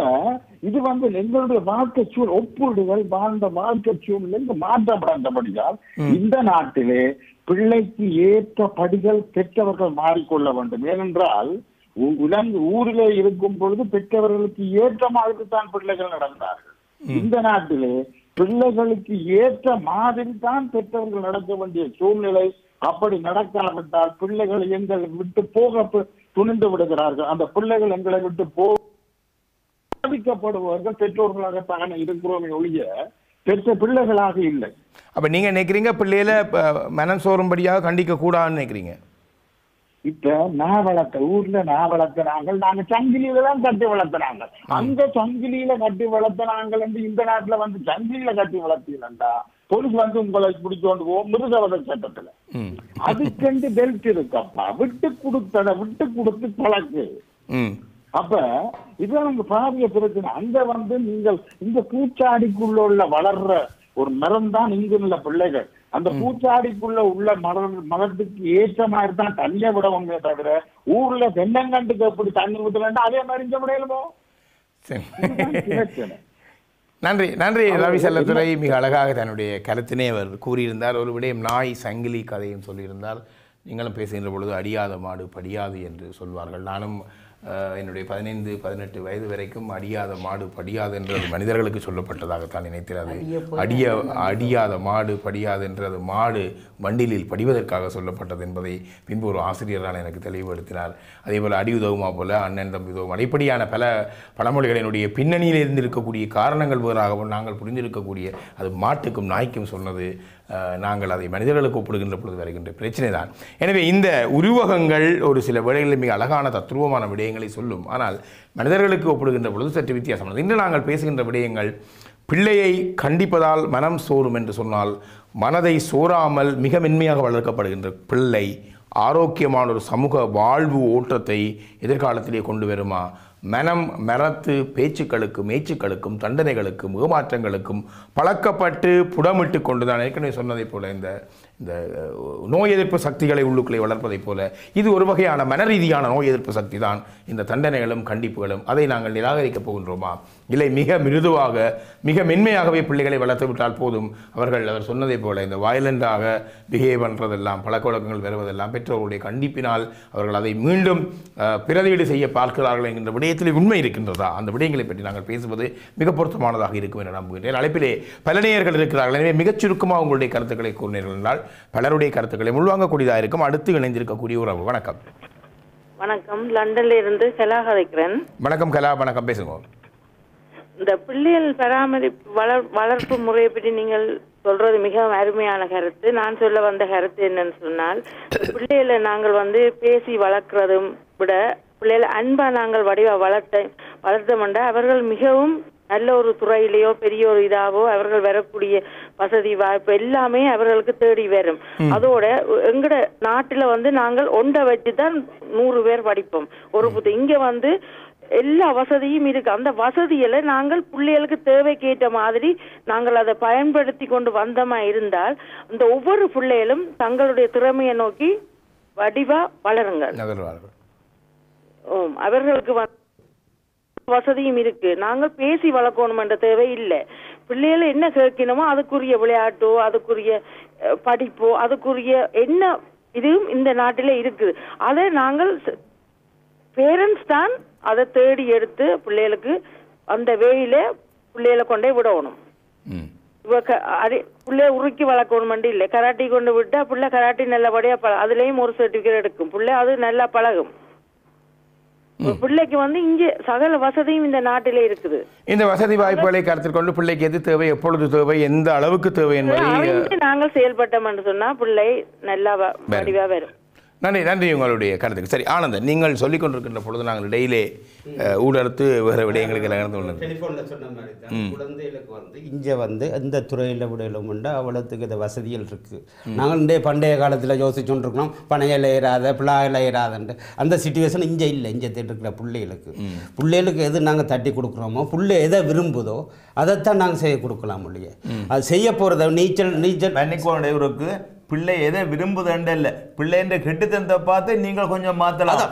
இது வந்து எங்களுடைய வாழ்க்கை சூழல் ஒப்புடுகள் வாழ்ந்த வாழ்க்கை சூழ்நிலை மாற்றப்பட்டபடியால் இந்த நாட்டிலே பிள்ளைக்கு ஏற்ற படிகள் பெற்றவர்கள் மாறிக்கொள்ள வேண்டும். ஏனென்றால் ஊரிலே இருக்கும் பொழுது பெற்றவர்களுக்கு ஏற்ற மாதிரி தான் பிள்ளைகள் நடந்தார்கள். இந்த நாட்டிலே பிள்ளைகளுக்கு ஏற்ற மாதிரி தான் பெற்றவர்கள் நடக்க வேண்டிய சூழ்நிலை. அப்படி நடக்காவிட்டால் பிள்ளைகள் எங்களை விட்டு போக துணிந்து விடுகிறார்கள். அந்த பிள்ளைகள் எங்களை விட்டு பாதிக்கப்படுபவர்கள் பெற்றோர்களாகத்தானே இருக்கிறோமே ஒழிய பெற்ற பிள்ளைகளாக இல்லை. அப்ப நீங்க நினைக்கிறீங்க பிள்ளையில மனம் சோறும்படியாக கண்டிக்க கூடாதுன்னு நினைக்கிறீங்க? இப்ப ஊர்ல நாங்க சங்கிலியில தான் கட்டி வளர்த்தினாங்க. அந்த சங்கிலியில கட்டி வளர்த்தினாங்க என்று இந்த நாட்டுல வந்து சங்கிலியில கட்டி வளர்த்தீங்களா போலீஸ் வந்து உங்களை பிடிச்சோண்டு போவோம் மிருகவத சட்டத்துல. அதுக்கென்று பெல்ட் இருக்கப்பா, விட்டு கொடுத்து பழக்கு. அப்ப இதுதான் உங்க பாரிய பிரச்சனை. அங்க வந்து நீங்கள் இந்த பூச்சாடிக்குள்ள வளர்ற ஒரு மரம் தான் இங்கு உள்ள பிள்ளைகள். அந்த பூச்சாடிக்குள்ள உள்ள மரத்துக்கு ஏற்ற மாதிரி தான் தண்ணியை விடவுமே தவிர ஊர்ல தென்னங்கண்டுக்கு எப்படி தண்ணி விட்டுலன்னா அதே மாதிரி இங்க விடையிலுமோ. நன்றி ரவி செல்லத்துறை. மிக அழகாக தன்னுடைய கருத்தினை அவர் கூறியிருந்தார். ஒரு விடயம் நாய் சங்கிலி கதையும் சொல்லியிருந்தார். நீங்களும் பேசுகின்ற பொழுது அடியாத மாடு படியாது என்று சொல்வார்கள். நானும் என்னுடைய 15-18 வயது வரைக்கும் அடியாத மாடு படியாது என்று மனிதர்களுக்கு சொல்லப்பட்டதாகத்தான் நினைக்கிறது. அடியாத மாடு படியாது என்று அது மாடு வண்டிலில் படிவதற்காக சொல்லப்பட்டது என்பதை பின்பு ஒரு ஆசிரியரால் எனக்கு தெளிவுபடுத்தினார். அதே போல் அடி உதவுமா போல அண்ணன் தம்பி உதவும், அடிப்படையான பல பழமொழிகளினுடைய பின்னணியில் இருந்து இருக்கக்கூடிய காரணங்கள் வேறாகவும் நாங்கள் புரிந்திருக்கக்கூடிய அது மாட்டுக்கும் நாய்க்கும் சொன்னது நாங்கள் அதை மனிதர்களுக்கு ஒப்பிடுகின்ற பொழுது வருகின்ற பிரச்சனை தான். எனவே இந்த உருவகங்கள் ஒரு சில வேளைகளில் மிக அழகான தத்துருவமான விடயங்களை சொல்லும். ஆனால் மனிதர்களுக்கு ஒப்பிடுகின்ற பொழுது சற்று வித்தியாசமானது. இன்று நாங்கள் பேசுகின்ற விடயங்கள் பிள்ளையை கண்டிப்பதால் மனம் சோறும் என்று சொன்னால் மனதை சோறாமல் மிக மென்மையாக வளர்க்கப்படுகின்ற பிள்ளை ஆரோக்கியமான ஒரு சமூக வாழ்வு ஓட்டத்தை எதிர்காலத்திலே கொண்டு வருமா? மனம் மரத்து மேச்சுக்களுக்கும் தண்டனைகளுக்கும் ஏமாற்றங்களுக்கும் பழக்கப்பட்டு புடமிட்டு கொண்டு தான் ஏற்கனவே சொன்னதைப் போல இந்த நோய் எதிர்ப்பு சக்திகளை உள்ளுக்குள்ளே வளர்ப்பதைப் போல இது ஒரு வகையான மன ரீதியான நோய் எதிர்ப்பு சக்தி தான் இந்த தண்டனைகளும் கண்டிப்புகளும். அதை நாங்கள் நிராகரிக்கப் போகின்றோமா? இல்லை மிக மிருதுவாக மிக மென்மையாகவே பிள்ளைகளை வளர்த்து விட்டால் போதும், அவர் சொன்னதைப் போல இந்த வயலண்டாக பிஹேவ் பண்ணுறதெல்லாம் பழக்கவழக்கங்கள் வருவதெல்லாம் பெற்றோருடைய கண்டிப்பினால் அவர்கள் அதை மீண்டும் பிரதியீடு செய்ய பார்க்கிறார்கள் என்கின்ற விடயத்தில் உண்மை இருக்கின்றதா? அந்த விடயங்களை பற்றி நாங்கள் பேசுவது மிக பொருத்தமானதாக இருக்கும் என நம்புகின்றேன். அழைப்பிலே பல நேயர்கள் இருக்கிறார்கள். எனவே மிகச் சுருக்கமாக உங்களுடைய கருத்துக்களை கூறினீர்கள் என்றால் பலருடைய கருத்துக்களை உள்வாங்கக்கூடியதாக இருக்கும். அடுத்து இணைந்திருக்கக்கூடிய உறவு. வணக்கம். வணக்கம், லண்டன்ல இருந்து கலா கதைக்கிறேன். வணக்கம் கலா, வணக்கம், பேசுங்க. இந்த பிள்ளைகள் பராமரிப்பு வளர்ப்பு முறையை பற்றி நீங்கள் சொல்றது மிகவும் அருமையான கருத்து. நான் சொல்ல வந்த கருத்து என்னன்னு சொன்னால், பிள்ளைகளை நாங்கள் பேசி வளர்க்கிறதும் விட பிள்ளைகளை அன்பா நாங்கள் வளர்த்தோம்னா அவர்கள் மிகவும் நல்ல ஒரு துறையிலேயோ பெரிய ஒரு இதாவோ அவர்கள் வரக்கூடிய வசதி வாய்ப்பு எல்லாமே அவர்களுக்கு தேடி வரும். அதோட எங்கட நாட்டுல நாங்கள் ஒன்றை வச்சுதான் 100 பேர் படிப்போம் ஒரு புத்தகம். இங்க எல்லா வசதியும் இருக்கு. அந்த வசதியில நாங்கள் பிள்ளைகளுக்கு தேவைக்கேற்ற மாதிரி நாங்கள் அதை பயன்படுத்தி கொண்டு வந்தோமா இருந்தால் அந்த ஒவ்வொரு பிள்ளைகளும் தங்களுடைய திறமையை நோக்கி வடிவா வளருங்கள். அவர்களுக்கு வசதியும் இருக்கு. நாங்கள் பேசி வளர்க்கணும்ன்ற தேவை இல்லை. பிள்ளைகளை என்ன கேட்கணுமோ அதுக்குரிய விளையாட்டோ அதுக்குரிய படிப்போ அதுக்குரிய என்ன இதுவும் இந்த நாட்டில இருக்குது. அதை நாங்கள் பேரண்ட்ஸ் தான் அதை தேடி எடுத்து பிள்ளைகளுக்கு அந்த வேயில பிள்ளைகளை கொண்டே விடணும். பிள்ளை உருக்கி வளர்க்கணும் இல்லை. கராட்டி கொண்டு விட்டா பிள்ளை கராட்டி நல்லபடியா அதுலயும் ஒரு சர்டிபிகேட் எடுக்கும். பிள்ளை அது நல்லா பழகும். பிள்ளைக்கு இங்க சகல வசதியும் இந்த நாட்டிலே இருக்குது. இந்த வசதி வாய்ப்புகளை கருத்தில் கொண்டு பிள்ளைக்கு எது தேவை, எப்பொழுது தேவை, எந்த அளவுக்கு தேவை என்பதை நாங்கள் செயல்பட்டோம் என்று சொன்னா பிள்ளை நல்லா வடிவா வரும். நன்றி நன்றி உங்களுடைய கருத்துக்கு. சரி ஆனந்தன், நீங்கள் சொல்லிக் கொண்டிருக்கின்ற பொழுது நாங்கள் இடையிலே ஊடறுத்து வேறு விடயங்களுக்கு நடந்து கொண்டது. டெலிஃபோனில் சொன்ன மாதிரி தான் குழந்தைகளுக்கு இங்கே எந்த துறையில் விடலும் உண்டு அவ்வளோத்துக்கு இந்த வசதிகள் இருக்குது. நாங்கள் இந்த பண்டைய காலத்தில் யோசிச்சுட்டு இருக்கோம் பனையில் ஏறாத பிள்ளையில் ஏறாதன்ட்டு. அந்த சிச்சுவேஷன் இங்கே இல்லை. இங்கே இருக்கிற பிள்ளைகளுக்கு எது நாங்கள் தட்டி கொடுக்குறோமோ பிள்ளை எதை விரும்புதோ அதைத்தான் நாங்கள் செய்ய கொடுக்கலாம். இல்லையே அது செய்ய போகிறத நீச்சல் பண்ணிக்கொண்டவருக்கு பிள்ளை எதை விரும்புதுண்டு இல்லை, பிள்ளைன்ற கெட்டுத்தனத்தை பார்த்து நீங்கள் கொஞ்சம் மாற்றலாம்.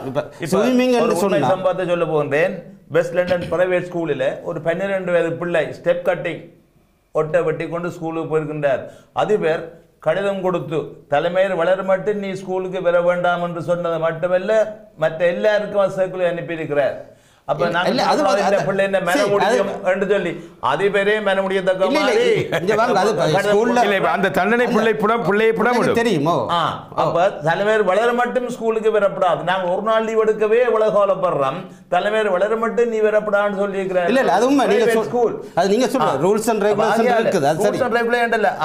சம்பாத்தை சொல்ல போகிறேன். வெஸ்ட் லண்டன் பிரைவேட் ஸ்கூலில் ஒரு 12 வயது பிள்ளை ஸ்டெப் கட்டிங் ஒட்டை வெட்டி கொண்டு ஸ்கூலுக்கு போயிருக்கின்றார். அது பேர் கடிதம் கொடுத்து தலைமையில் வளர மட்டும் நீ ஸ்கூலுக்கு வர வேண்டாம் என்று சொன்னதை மட்டுமல்ல மற்ற எல்லாருக்கும் சர்க்குலர் அனுப்பியிருக்கிறார். அப்ப பிள்ளை என்ன மன முடியும் என்று சொல்லி அதே பேரே மன முடியத்தக்க அந்த தண்டனை தெரியுமோ. அப்ப தலைமையர் வளர மட்டும் ஸ்கூலுக்கு வரப்படாது. நாங்க ஒரு நாள் லீவ் எடுக்கவே எவ்வளவு கவலைப்படுறோம். தலைமையர் வளர மட்டும் நீ வரப்படான்னு சொல்லி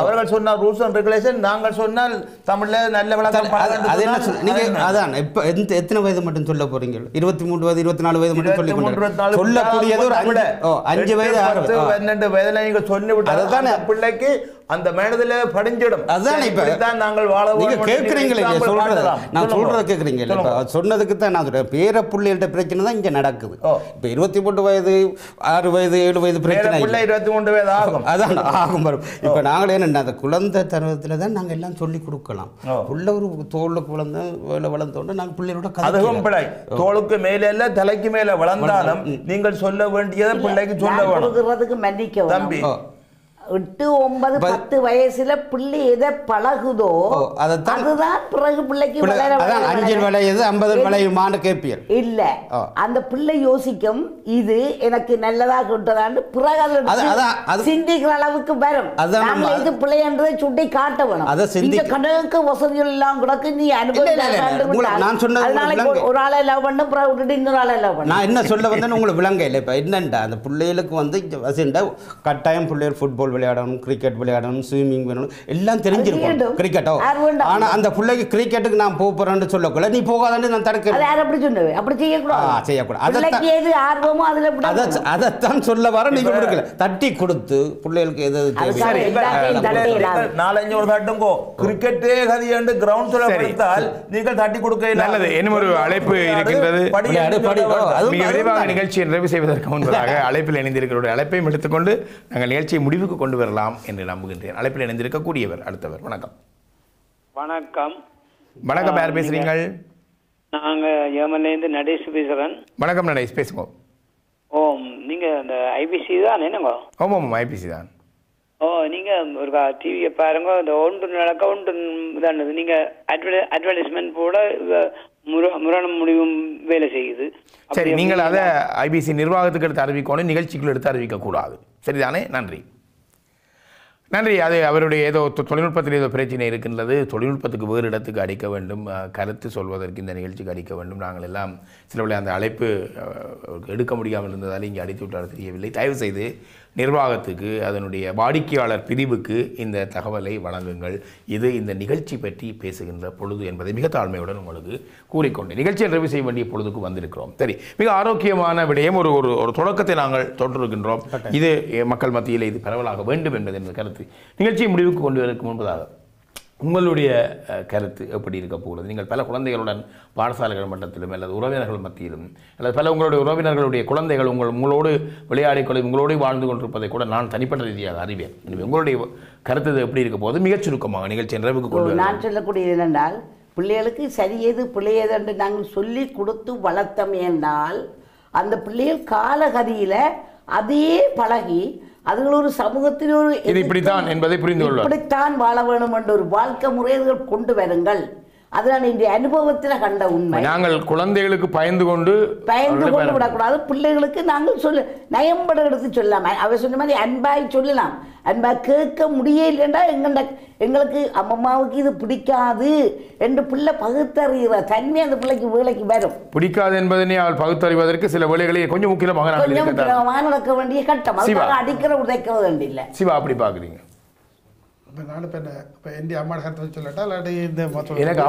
அவர்கள் சொன்ன ரூல்ஸ் அண்ட் ரெகுலேஷன். நாங்கள் சொன்னால் தமிழ்ல நல்ல வழக்கம். எத்தனை வயது மட்டும் சொல்ல போறீங்க? 23 வயது 24 வயது மட்டும் சொல்லி சொல்லக்கூடியது ஒரு 5 வயது 12 வயதுல நீங்க சொன்ன பிள்ளைக்கு அந்த மனதில படிஞ்சிடும். அதுதான் இப்ப நாங்கள் வாழ நீங்க கேக்குறீங்களே நான் சொல்றத கேக்குறீங்களே. சொன்னதுக்கு தான் நான் சொல்றேன். பேர புள்ளைகிட்ட பிரச்சனை தான் இங்க நடக்குது. இப்ப 23 வயது 6 வயது 7 வயது பிரச்சனை இல்ல. 23 வயது ஆகும். அதான் ஆகும் வரும். இப்ப நாங்களே என்ன அந்த குழந்தை தருவத்துல தான் நாங்க எல்லாம் சொல்லி கொடுக்கலாம். உள்ள ஒரு தோல்ல குழந்தை வளர்ந்தோட நாங்க பிள்ளையோட அதுவும் பிள்ளை தோளுக்கு மேல இல்ல தலைக்கு மேல வளர்ந்தாலும் நீங்கள் சொல்ல வேண்டியதை பிள்ளைக்கு சொல்ல வேணும். மன்னிக்க தம்பி 8, 9, 10 வயசுல பிள்ளை எதை பழகுதோ அதுதான் பிறகு பிள்ளைக்கு இல்ல. அந்த பிள்ளை யோசிக்கும் இது எனக்கு நல்லதா கிட்டதான்னு பிறகு சிந்திக்கிற அளவுக்கு வரும். இது பிள்ளைன்றதை சுட்டி காட்ட வேணும். இந்த கணக்கு வசதிகள் எல்லாம் கிடக்கு நீ ஒரு ஆளை லவ் பண்ண பிறகு விட்டுட்டு இன்னொரு ஆளை லவ் பண்ண. நான் என்ன சொல்ல வந்தேன்னு உங்களுக்கு விளங்க இல்லை. இப்ப என்னண்டா அந்த பிள்ளைகளுக்கு கட்டாயம் பிள்ளைகள் ஃபுட்பால் விளையாடணும், கிரிக்கெட் விளையாடணும், ஸ்விம்மிங் பண்ணணும் எல்லாம் தெரிஞ்சிருக்கும். கிரிக்கெட்டோ ஆனா அந்த பிள்ளைக்கு கிரிக்கெட்டுக்கு நான் போறேன்னு சொல்லக்கூட நீ போகாதன்னு நான் தடுக்கிறேன். அப்படி சொன்னேன். அப்படி செய்யக்கூடாது. அதைத்தான் சொல்ல வர நீங்க கொடுக்கல. தட்டி கொடுத்து பிள்ளைகளுக்கு எது 4-5 ஒரு தட்டுங்கோ கிரிக்கெட்டே கதியாண்டு கிரவுண்ட் சொல்ல படித்தால் நீங்கள் தட்டி கொடுக்க நல்லது. இன்னும் ஒரு அழைப்பு இருக்கின்றது. விரைவாக நிகழ்ச்சியை நிறைவு செய்வதற்கு முன்பதாக அழைப்பில் இணைந்திருக்கிற அழைப்பையும் எடுத்துக்கொண்டு நாங்கள் நிகழ்ச்சியை முடிவுக்கு கொண்டு வரலாம் என்று நம்புகின்றேன். அழைப்பில் இணைந்திருக்கக்கூடியவர் அடுத்தவர். வணக்கம். வணக்கம். வணக்கம். யார் பேசுறீங்கள்? நாங்க யமன்லேருந்து நடேஷ் பேசுறேன். வணக்கம் நடேஷ், பேசுங்க. நீங்க அந்த ஐபிசி தான் என்னங்க? ஆமாம் ஐபிசி தான். நீங்க ஒரு டிவியை பாருங்க. இந்த ஒன்று நடக்க ஒன்று தானது. நீங்க அட்வர்டைஸ்மெண்ட் போட முரண முடிவும் வேலை செய்யுது. சரி, நீங்கள் அதை ஐபிசி நிர்வாகத்துக்கு எடுத்து அறிவிக்கணும், நிகழ்ச்சிக்குள் எடுத்து அறிவிக்கக்கூடாது. சரிதானே? நன்றி நன்றி. அது அவருடைய ஏதோ தொழில்நுட்பத்தில் ஏதோ பிரச்சனை இருக்கின்றது. தொழில்நுட்பத்துக்கு வேறு இடத்துக்கு அடிக்க வேண்டும், கருத்து சொல்வதற்கு இந்த நிகழ்ச்சிக்கு அடிக்க வேண்டும். நாங்கள் எல்லாம் சில வேளை அந்த அழைப்பு எடுக்க முடியாமல் இருந்ததால் இங்கே அடித்து விட்டால் தெரியவில்லை. தயவு செய்து நிர்வாகத்துக்கு அதனுடைய வாடிக்கையாளர் பிரிவுக்கு இந்த தகவலை வழங்குங்கள். இது இந்த நிகழ்ச்சி பற்றி பேசுகின்ற பொழுது என்பதை மிக தாழ்மையுடன் உங்களுக்கு கூறிக்கொண்டு நிகழ்ச்சியை நிறைவு செய்ய வேண்டிய பொழுதுக்கு வந்திருக்கிறோம். சரி, மிக ஆரோக்கியமான விடயம். ஒரு ஒரு தொடக்கத்தை நாங்கள் தொடர்கின்றோம். இது மக்கள் மத்தியில் இது பரவலாக வேண்டும் என்பது என்ற கருத்து நிகழ்ச்சியை முடிவுக்கு கொண்டு வருவதற்கு முன்பதாக உங்களுடைய கருத்து எப்படி இருக்க போகிறது? நீங்கள் பல குழந்தைகளுடன் பாடசாலைகள் மட்டத்திலும் அல்லது உறவினர்கள் மத்தியிலும் அல்லது பல உங்களுடைய உறவினர்களுடைய குழந்தைகள் உங்களோடு விளையாடிக்கொள்ள உங்களோடு வாழ்ந்து கொண்டிருப்பதை கூட நான் தனிப்பட்ட ரீதியாக அறிவேன். எனவே உங்களுடைய கருத்து எப்படி இருக்க போது மிகச் சுருக்கமாக நிகழ்ச்சி நிறைவுக்கு கொண்டு நான் சொல்லக்கூடியது என்னென்றால் பிள்ளைகளுக்கு சரியது பிள்ளையது என்று நாங்கள் சொல்லி கொடுத்து வளர்த்தோம் என்றால் அந்த பிள்ளைகள் காலகதியில் அதே பழகி அதுகள் ஒரு சமூகத்தில் ஒரு இப்படித்தான் என்பதை புரிந்து கொள்வார். இப்படித்தான் வாழ வேண்டும் என்ற ஒரு வாழ்க்கை முறைகள் கொண்டு வருங்கள். அதுதான் இந்த அனுபவத்தில் கண்ட உண்மை. நாங்கள் குழந்தைகளுக்கு பயந்து கொண்டு விடக்கூடாது. பிள்ளைகளுக்கு நாங்கள் நயம்பட எடுத்து சொல்லலாம். அவர் சொன்ன மாதிரி அன்பாய் சொல்லலாம். அன்பாய் கேட்க முடியலைன்றா எங்களுக்கு அம்மாவுக்கு இது பிடிக்காது என்று பிள்ளை பகுத்தறிகிற தன்மை அந்த பிள்ளைக்கு வேலைக்கு வரும். பிடிக்காது என்பதனை அவள் பகுத்தறிவதற்கு சில வேலைகளை கொஞ்சம் முக்கியமாக நடக்க வேண்டிய கட்டம். அதுக்காக அடிக்கிற உதைக்க வேண்டியில்லை. சிவா அப்படி பார்க்குறீங்க? இந்திய அம்மா கருத்து சொல்லட்டா இல்லாட்டி இந்த எனக்கு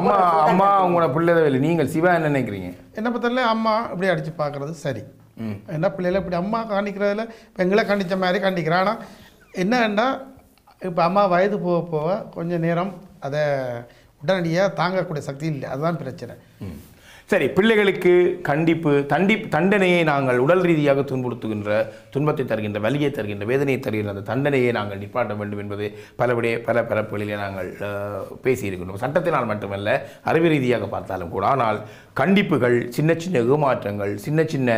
அம்மா உங்களோட பிள்ளை இல்லை. நீங்கள் சிவா என்ன நினைக்கிறீங்க? என்ன பத்தில அம்மா இப்படி அடிச்சு பார்க்கறது சரி. என்ன பிள்ளைகளை இப்படி அம்மா காணிக்கிறதுல இப்போ எங்களை கண்டித்த மாதிரி கண்டிக்கிறேன். ஆனால் என்னன்னா இப்போ அம்மா வயது போக போக கொஞ்சம் நேரம் அதை உடனடியாக தாங்கக்கூடிய சக்தி இல்லை. அதுதான் பிரச்சனை. சரி, பிள்ளைகளுக்கு தண்டனையை நாங்கள் உடல் ரீதியாக துன்பத்தை தருகின்ற, வலியை தருகின்ற, வேதனையை தருகின்ற அந்த தண்டனையை நாங்கள் நிப்பாட்ட வேண்டும் என்பது பல பரப்புகளிலே நாங்கள் பேசியிருக்கின்றோம். சட்டத்தினால் மட்டுமல்ல, அறிவு ரீதியாக பார்த்தாலும் கூட. ஆனால் கண்டிப்புகள், சின்ன சின்ன ஏமாற்றங்கள், சின்ன சின்ன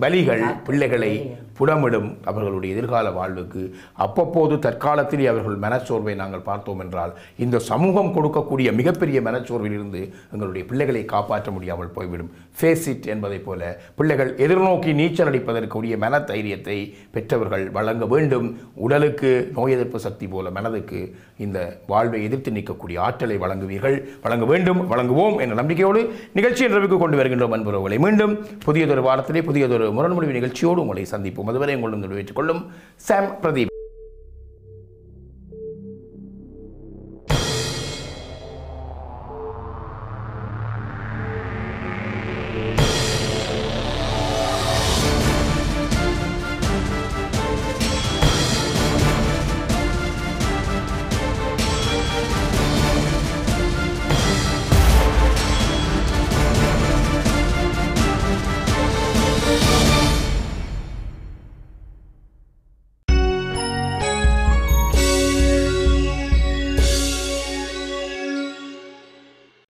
பலிகள் பிள்ளைகளை புடமிடும் அவர்களுடைய எதிர்கால வாழ்வுக்கு. அப்பப்போது தற்காலத்திலே அவர்கள் மனச்சோர்வை நாங்கள் பார்த்தோம் என்றால் இந்த சமூகம் கொடுக்கக்கூடிய மிகப்பெரிய மனச்சோர்வில் இருந்து எங்களுடைய பிள்ளைகளை காப்பாற்ற முடியாமல் போய்விடும். ஃபேஸ் இட் என்பதை போல பிள்ளைகள் எதிர்நோக்கி நீச்சல் அடிப்பதற்குரிய மன தைரியத்தை பெற்றவர்கள் வழங்க வேண்டும். உடலுக்கு நோய் எதிர்ப்பு சக்தி போல மனதுக்கு இந்த வாழ்வை எதிர்த்து நிற்கக்கூடிய ஆற்றலை வழங்க வேண்டும், வழங்குவோம் என்ற நம்பிக்கையோடு நிகழ்ச்சி என்றவுக்கு கொண்டு வருகின்றோம். அன்புறவுகளை மீண்டும் புதியதொரு வாரத்திலே புதியதொரு முரண்மொழி நிகழ்ச்சியோடு உங்களை சந்திப்போம். அதுவரை உங்களுடன் விடைபெற்றுக் கொள்ளும் சாம் பிரதீபன்.